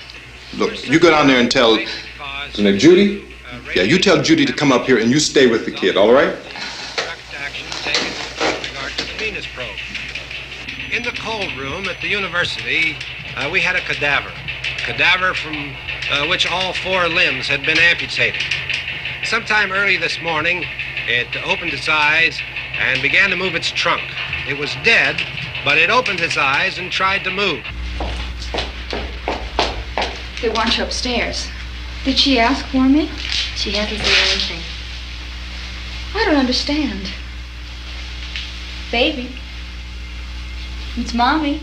Look, you go down there and tell... Now, Judy? Yeah, you tell Judy to come up here and you stay with the kid, all right? Action taken with regard to the Venus probe. In the cold room at the university, we had a cadaver from which all 4 limbs had been amputated. Sometime early this morning, it opened its eyes and began to move its trunk. It was dead, but it opened its eyes and tried to move. They want you upstairs. Did she ask for me? She hasn't said anything. I don't understand. Baby. It's Mommy.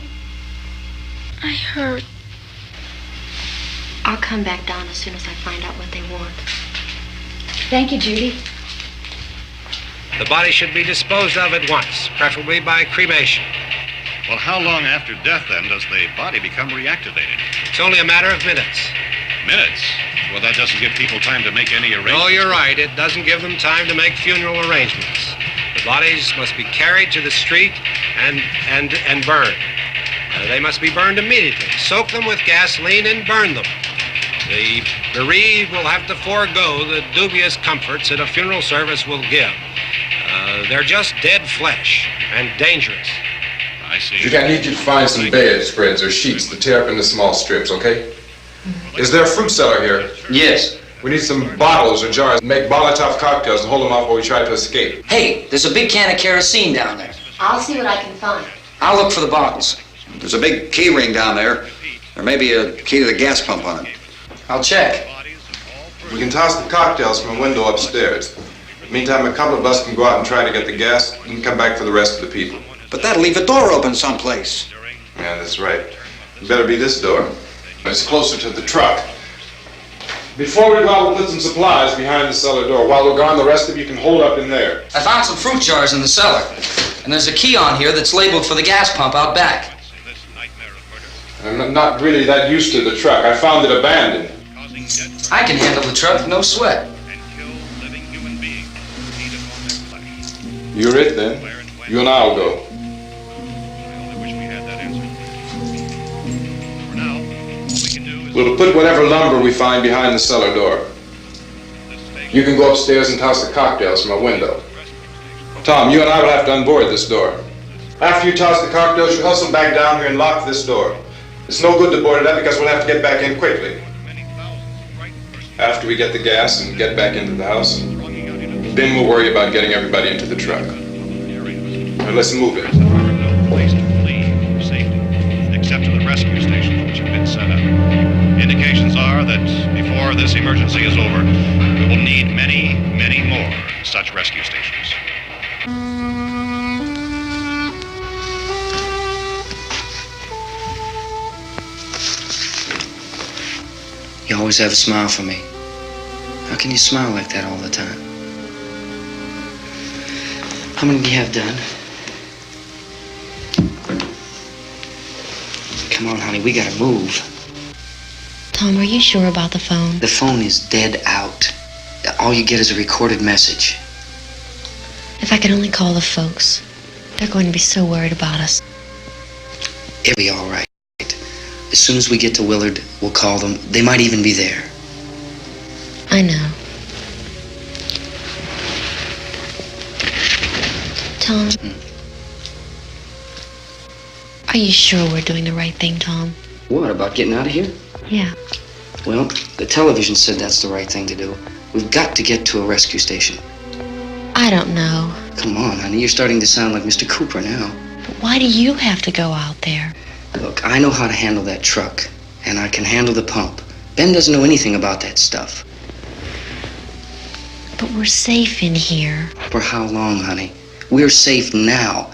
I heard. I'll come back down as soon as I find out what they want. Thank you, Judy. The body should be disposed of at once, preferably by cremation. well, how long after death, then, does the body become reactivated? It's only a matter of minutes. Minutes? Well, that doesn't give people time to make any arrangements. Oh, you're right. It doesn't give them time to make funeral arrangements. The bodies must be carried to the street and burned. They must be burned immediately. Soak them with gasoline and burn them. The bereaved will have to forego the dubious comforts that a funeral service will give. They're just dead flesh and dangerous. I see. Judy, I need you to find some bedspreads or sheets to tear up into small strips, okay? Is there a fruit cellar here? Yes. We need some bottles or jars to make Molotov cocktails and hold them off while we try to escape. Hey, there's a big can of kerosene down there. I'll see what I can find. I'll look for the bottles. There's a big key ring down there. There may be a key to the gas pump on it. I'll check. We can toss the cocktails from a window upstairs. Meantime, a couple of us can go out and try to get the gas and come back for the rest of the people. But that'll leave a door open someplace. Yeah, that's right. It better be this door. It's closer to the truck. Before we go out, we'll put some supplies behind the cellar door. While we're gone, the rest of you can hold up in there. I found some fruit jars in the cellar. And there's a key on here that's labeled for the gas pump out back. I'm not really that used to the truck. I found it abandoned. I can handle the truck, no sweat. You're it, then. You and I'll go. We'll put whatever lumber we find behind the cellar door. You can go upstairs and toss the cocktails from a window. Tom, you and I will have to unboard this door. After you toss the cocktails, you hustle back down here and lock this door. It's no good to board it up because we'll have to get back in quickly. After we get the gas and get back into the house, then we'll worry about getting everybody into the truck. Now let's move it. No place to flee for safety, except to the rescue stations which have been set up. Indications are that before this emergency is over, we will need many, many more such rescue stations. You always have a smile for me. How can you smile like that all the time? How many do you have done? Come on, honey, we gotta move. Tom, are you sure about the phone? The phone is dead out. All you get is a recorded message. If I could only call the folks. They're going to be so worried about us. It'll be all right. As soon as we get to Willard, we'll call them. They might even be there. I know. Tom, are you sure we're doing the right thing, Tom? What, about getting out of here? Yeah. Well, the television said that's the right thing to do. We've got to get to a rescue station. I don't know. Come on, honey, you're starting to sound like Mr. Cooper now. But why do you have to go out there? Look, I know how to handle that truck, and I can handle the pump. Ben doesn't know anything about that stuff. But we're safe in here. For how long, honey? We're safe now,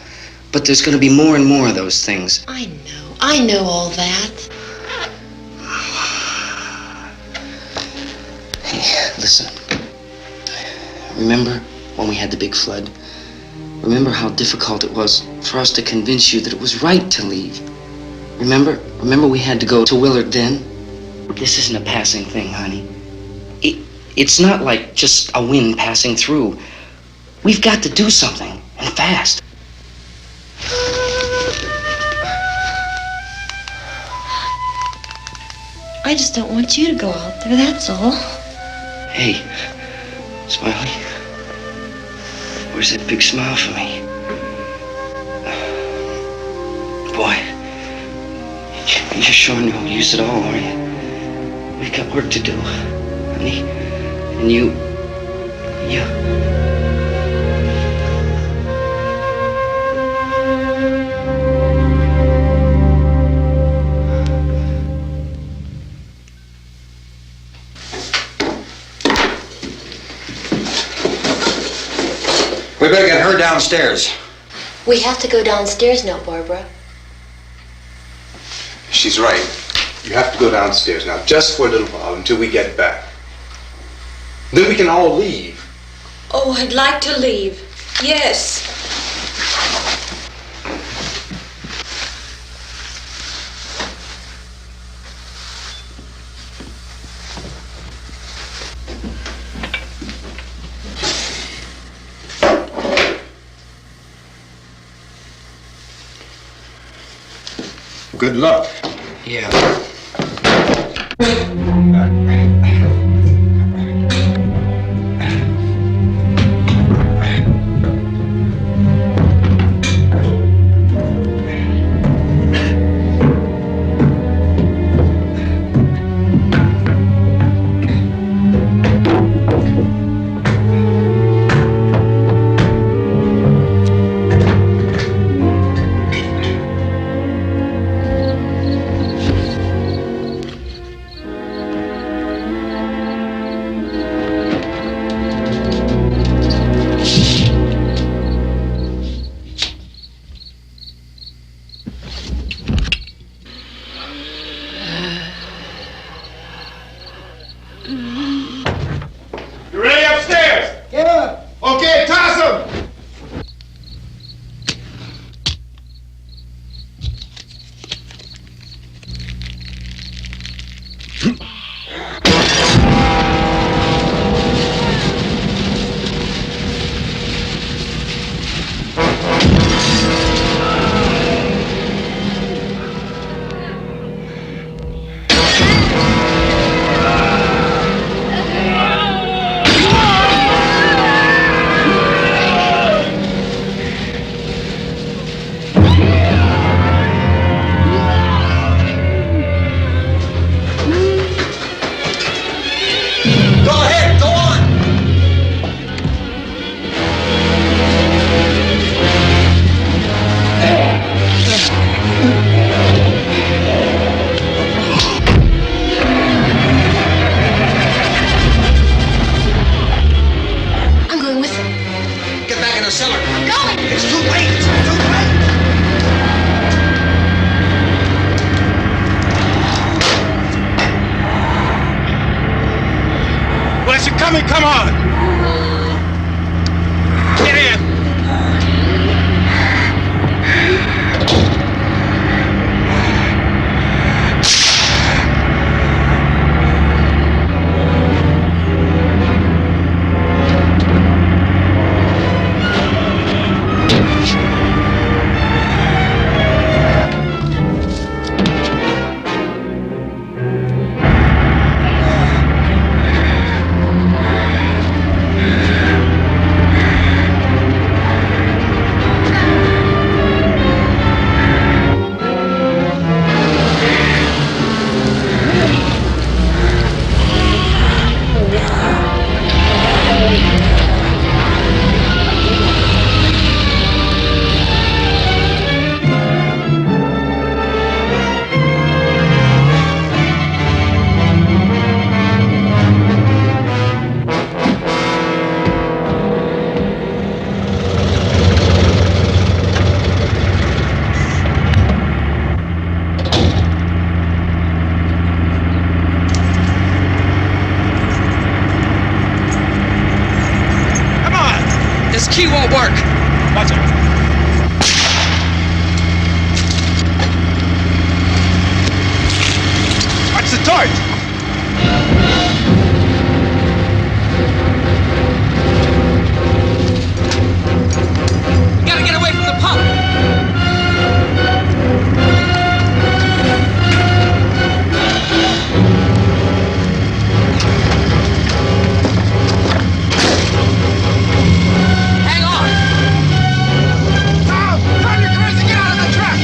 but there's going to be more and more of those things. I know all that. Hey, listen. Remember when we had the big flood? Remember how difficult it was for us to convince you that it was right to leave? Remember we had to go to Willard then? This isn't a passing thing, honey. It's not like just a wind passing through. We've got to do something, and fast. I just don't want you to go out there, that's all. Hey, Smiley. Where's that big smile for me? Boy, you're sure no use at all, are you? We've got work to do, honey. And you... We better get her downstairs. We have to go downstairs now, Barbara. She's right. You have to go downstairs now, just for a little while, until we get back. Then we can all leave. Oh, I'd like to leave. Yes. Good luck. Yeah. You ready upstairs? Yeah. Okay, toss him. Coming, come on! Get in! key won't work. Watch it. Watch the torch. We gotta get away from the pump. Hang on. Tom, turn your cars and get out of the truck.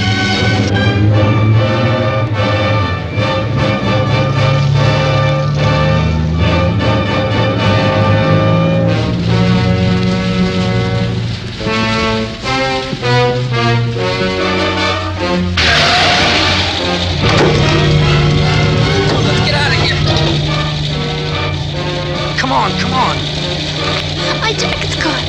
Let's get out of here. Come on, come on. My jacket's caught.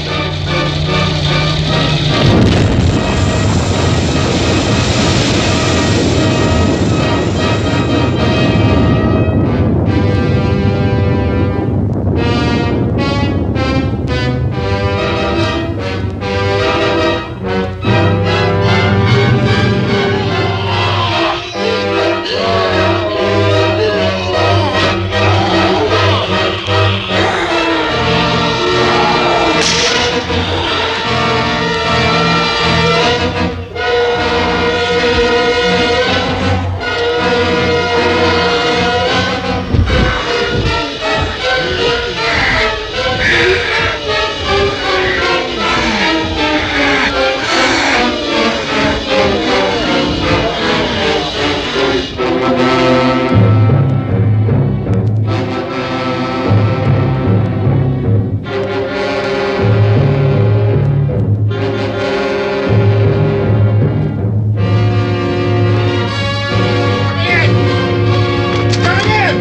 Come in!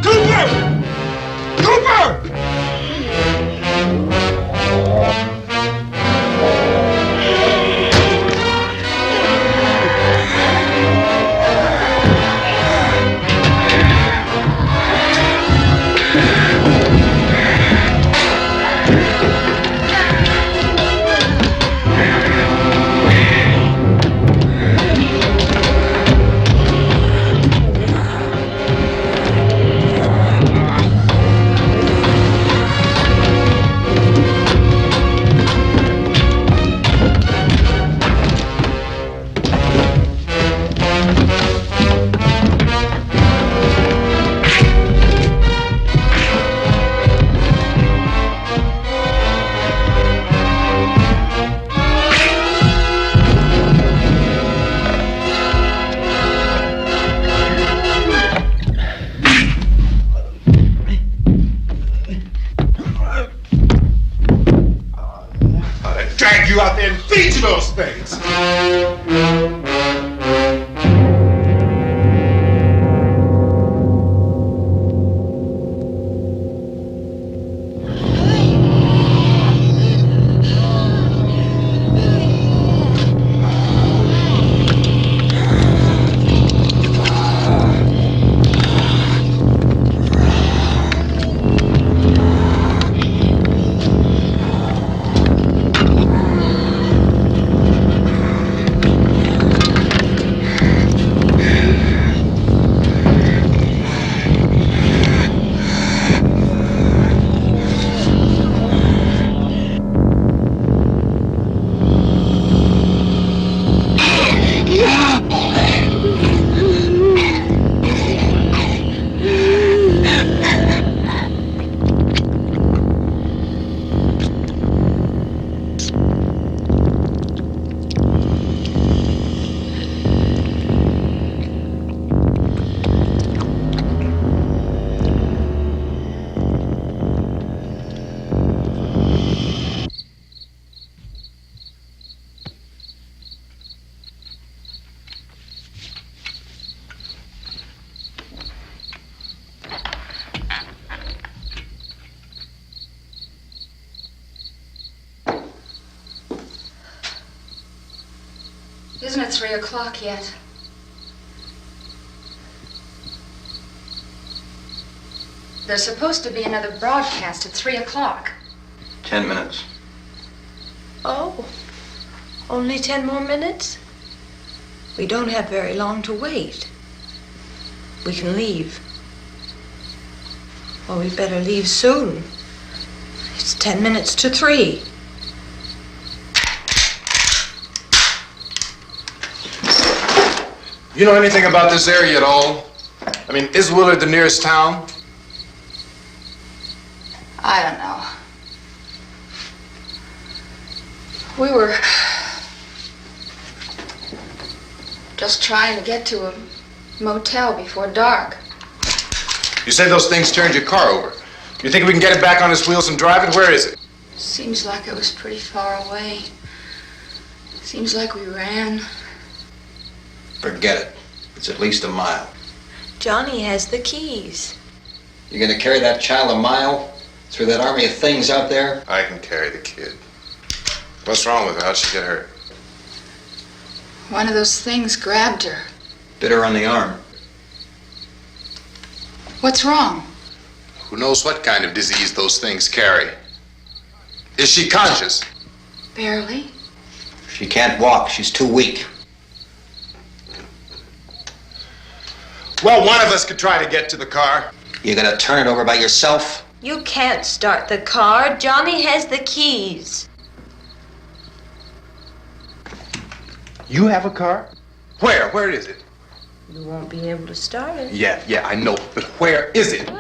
Cooper! Cooper! Drag you out there and feed you those things. Isn't it 3 o'clock yet? There's supposed to be another broadcast at 3 o'clock. 10 minutes. Oh, only 10 more minutes? We don't have very long to wait. We can leave. Well, we'd better leave soon. It's 10 minutes to 3. You know anything about this area at all? I mean, is Willard the nearest town? I don't know. We were just trying to get to a motel before dark. You say those things turned your car over. You think we can get it back on its wheels and drive it? Where is it? Seems like it was pretty far away. Seems like we ran. Forget it. It's at least a mile. Johnny has the keys. You gonna carry that child a mile through that army of things out there? I can carry the kid. What's wrong with her? How'd she get hurt? One of those things grabbed her. Bit her on the arm. What's wrong? Who knows what kind of disease those things carry? Is she conscious? Barely. She can't walk. She's too weak. Well, one of us could try to get to the car. You gonna turn it over by yourself? You can't start the car. Johnny has the keys. You have a car? Where? Where is it? You won't be able to start it. Yeah, I know. But where is it?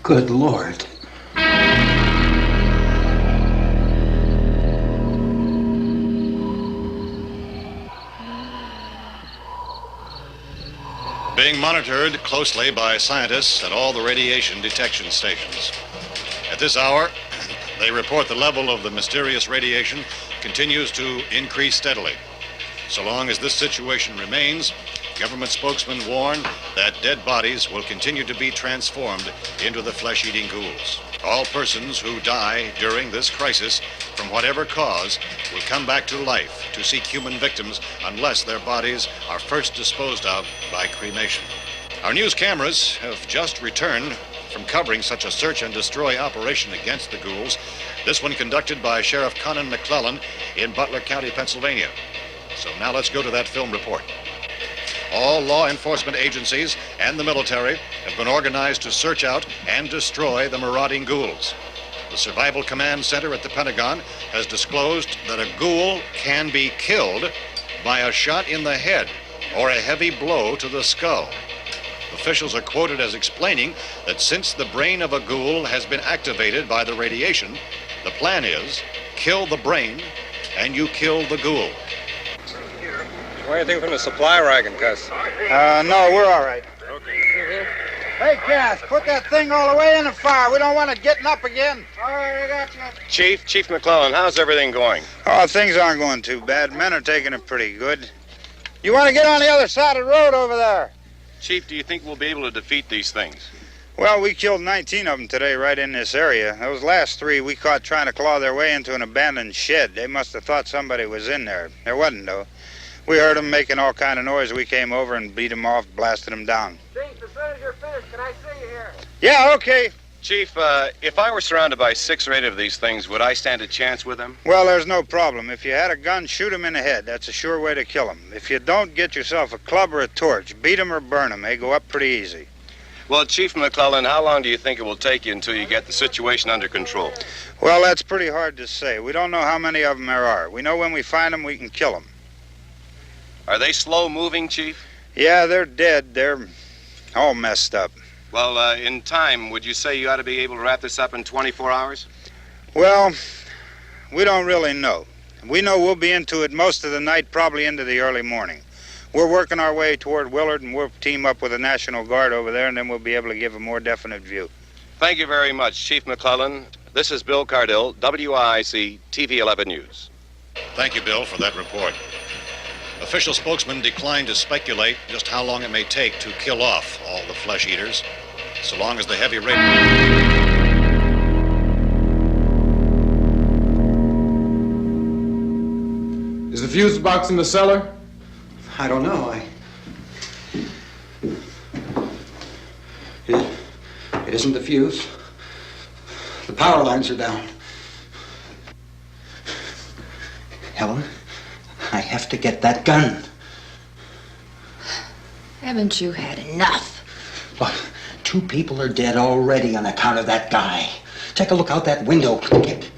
Good Lord. Being monitored closely by scientists at all the radiation detection stations. At this hour, they report the level of the mysterious radiation continues to increase steadily. So long as this situation remains, government spokesmen warn that dead bodies will continue to be transformed into the flesh-eating ghouls. All persons who die during this crisis, from whatever cause, will come back to life to seek human victims unless their bodies are first disposed of by cremation. Our news cameras have just returned from covering such a search and destroy operation against the ghouls, this one conducted by Sheriff Conan McClellan in Butler County, Pennsylvania. So now let's go to that film report. All law enforcement agencies and the military have been organized to search out and destroy the marauding ghouls. The Survival Command Center at the Pentagon has disclosed that a ghoul can be killed by a shot in the head or a heavy blow to the skull. Officials are quoted as explaining that since the brain of a ghoul has been activated by the radiation, the plan is kill the brain and you kill the ghoul. Anything from the supply wagon, Gus? No, we're all right. Hey, Cass, put that thing all the way in the fire. We don't want it getting up again. All right, I got you. Chief McClellan, how's everything going? Oh, things aren't going too bad. Men are taking it pretty good. You want to get on the other side of the road over there? Chief, do you think we'll be able to defeat these things? Well, we killed 19 of them today right in this area. Those last 3 we caught trying to claw their way into an abandoned shed. They must have thought somebody was in there. There wasn't, though. We heard them making all kind of noise. We came over and beat them off, blasted them down. Chief, as soon as you're finished, can I see you here? Yeah, okay. Chief, if I were surrounded by 6 or 8 of these things, would I stand a chance with them? Well, there's no problem. If you had a gun, shoot them in the head. That's a sure way to kill them. If you don't, get yourself a club or a torch. Beat them or burn them. They go up pretty easy. Well, Chief McClellan, how long do you think it will take you until you get the situation under control? Well, that's pretty hard to say. We don't know how many of them there are. We know when we find them, we can kill them. Are they slow-moving, Chief? Yeah, they're dead. They're all messed up. Well, in time, would you say you ought to be able to wrap this up in 24 hours? Well, we don't really know. We know we'll be into it most of the night, probably into the early morning. We're working our way toward Willard, and we'll team up with the National Guard over there, and then we'll be able to give a more definite view. Thank you very much, Chief McClellan. This is Bill Cardill, WIC TV 11 News. Thank you, Bill, for that report. Official spokesmen declined to speculate just how long it may take to kill off all the flesh eaters, so long as the heavy rain... Is the fuse box in the cellar? I don't know. It isn't the fuse. The power lines are down. Helen, I have to get that gun. Haven't you had enough? Look, 2 people are dead already on account of that guy. Take a look out that window. Get.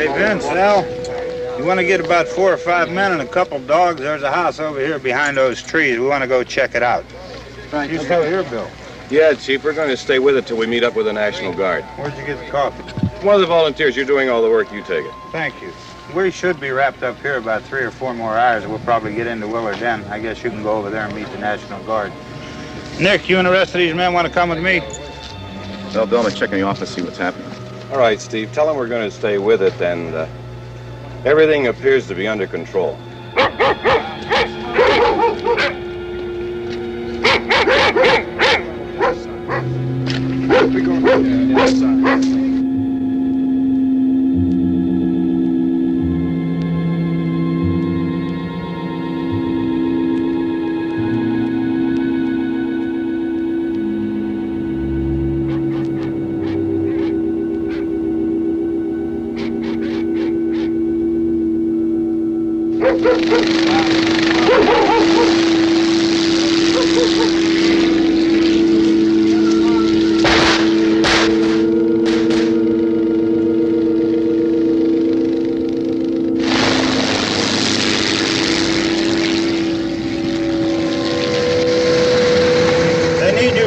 Hey, Vince, Al, you want to get about 4 or 5 men and a couple dogs? There's a house over here behind those trees. We want to go check it out. Right. You still here, Bill? Yeah, Chief, we're going to stay with it till we meet up with the National Guard. Where'd you get the coffee? One of the volunteers, you're doing all the work, you take it. Thank you. We should be wrapped up here about 3 or 4 more hours. We'll probably get into Willard Den. I guess you can go over there and meet the National Guard. Nick, you and the rest of these men want to come with me? Well, Bill, I'm gonna check in the office, see what's happening. All right, Steve, tell them we're going to stay with it, and everything appears to be under control.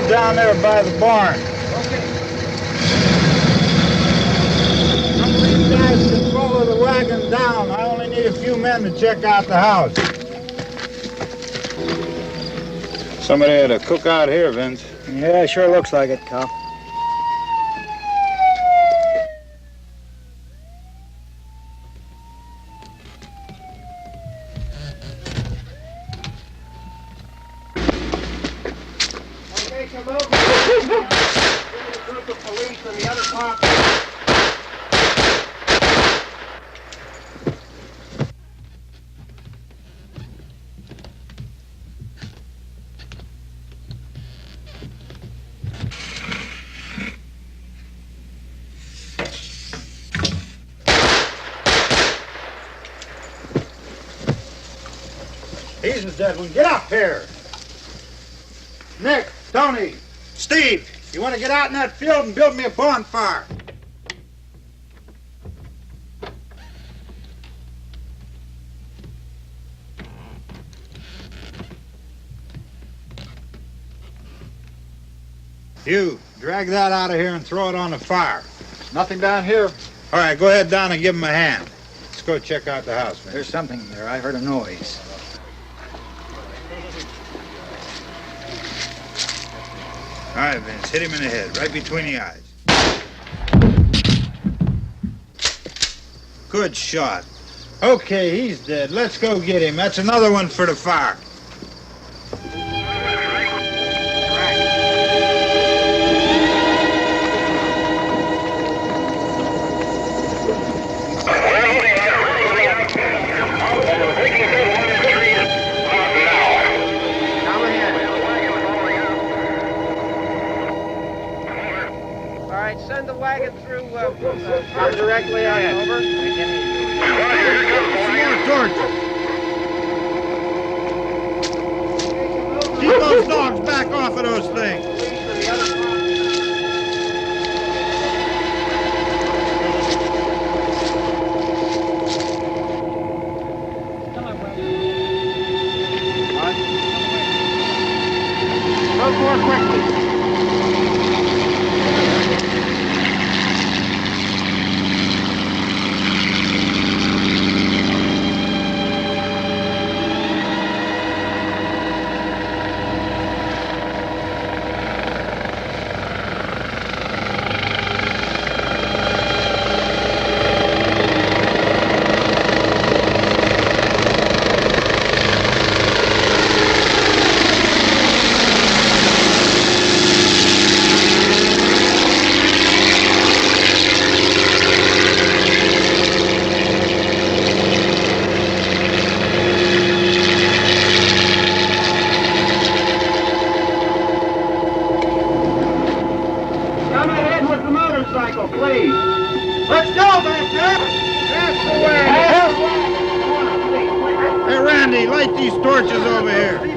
Down there by the barn. Some of these guys can follow the wagon down. I only need a few men to check out the house. Somebody had a cookout here, Vince. Yeah, sure looks like it, Cal. Come over. A group of police and the other cops. He's the dead one. Get up here. Nick, Tony, Steve, you want to get out in that field and build me a bonfire? You, drag that out of here and throw it on the fire. Nothing down here. All right, go ahead down and give him a hand. Let's go check out the house, man. There's something there. I heard a noise. All right, Vince, hit him in the head, right between the eyes. Good shot. Okay, he's dead. Let's go get him. That's another one for the fire. Send the wagon through directly out. Over. More torches. Keep those dogs back off of those things. Go more quickly. Please. Let's go back there. That's the way. Hey, Randy, light these torches over here.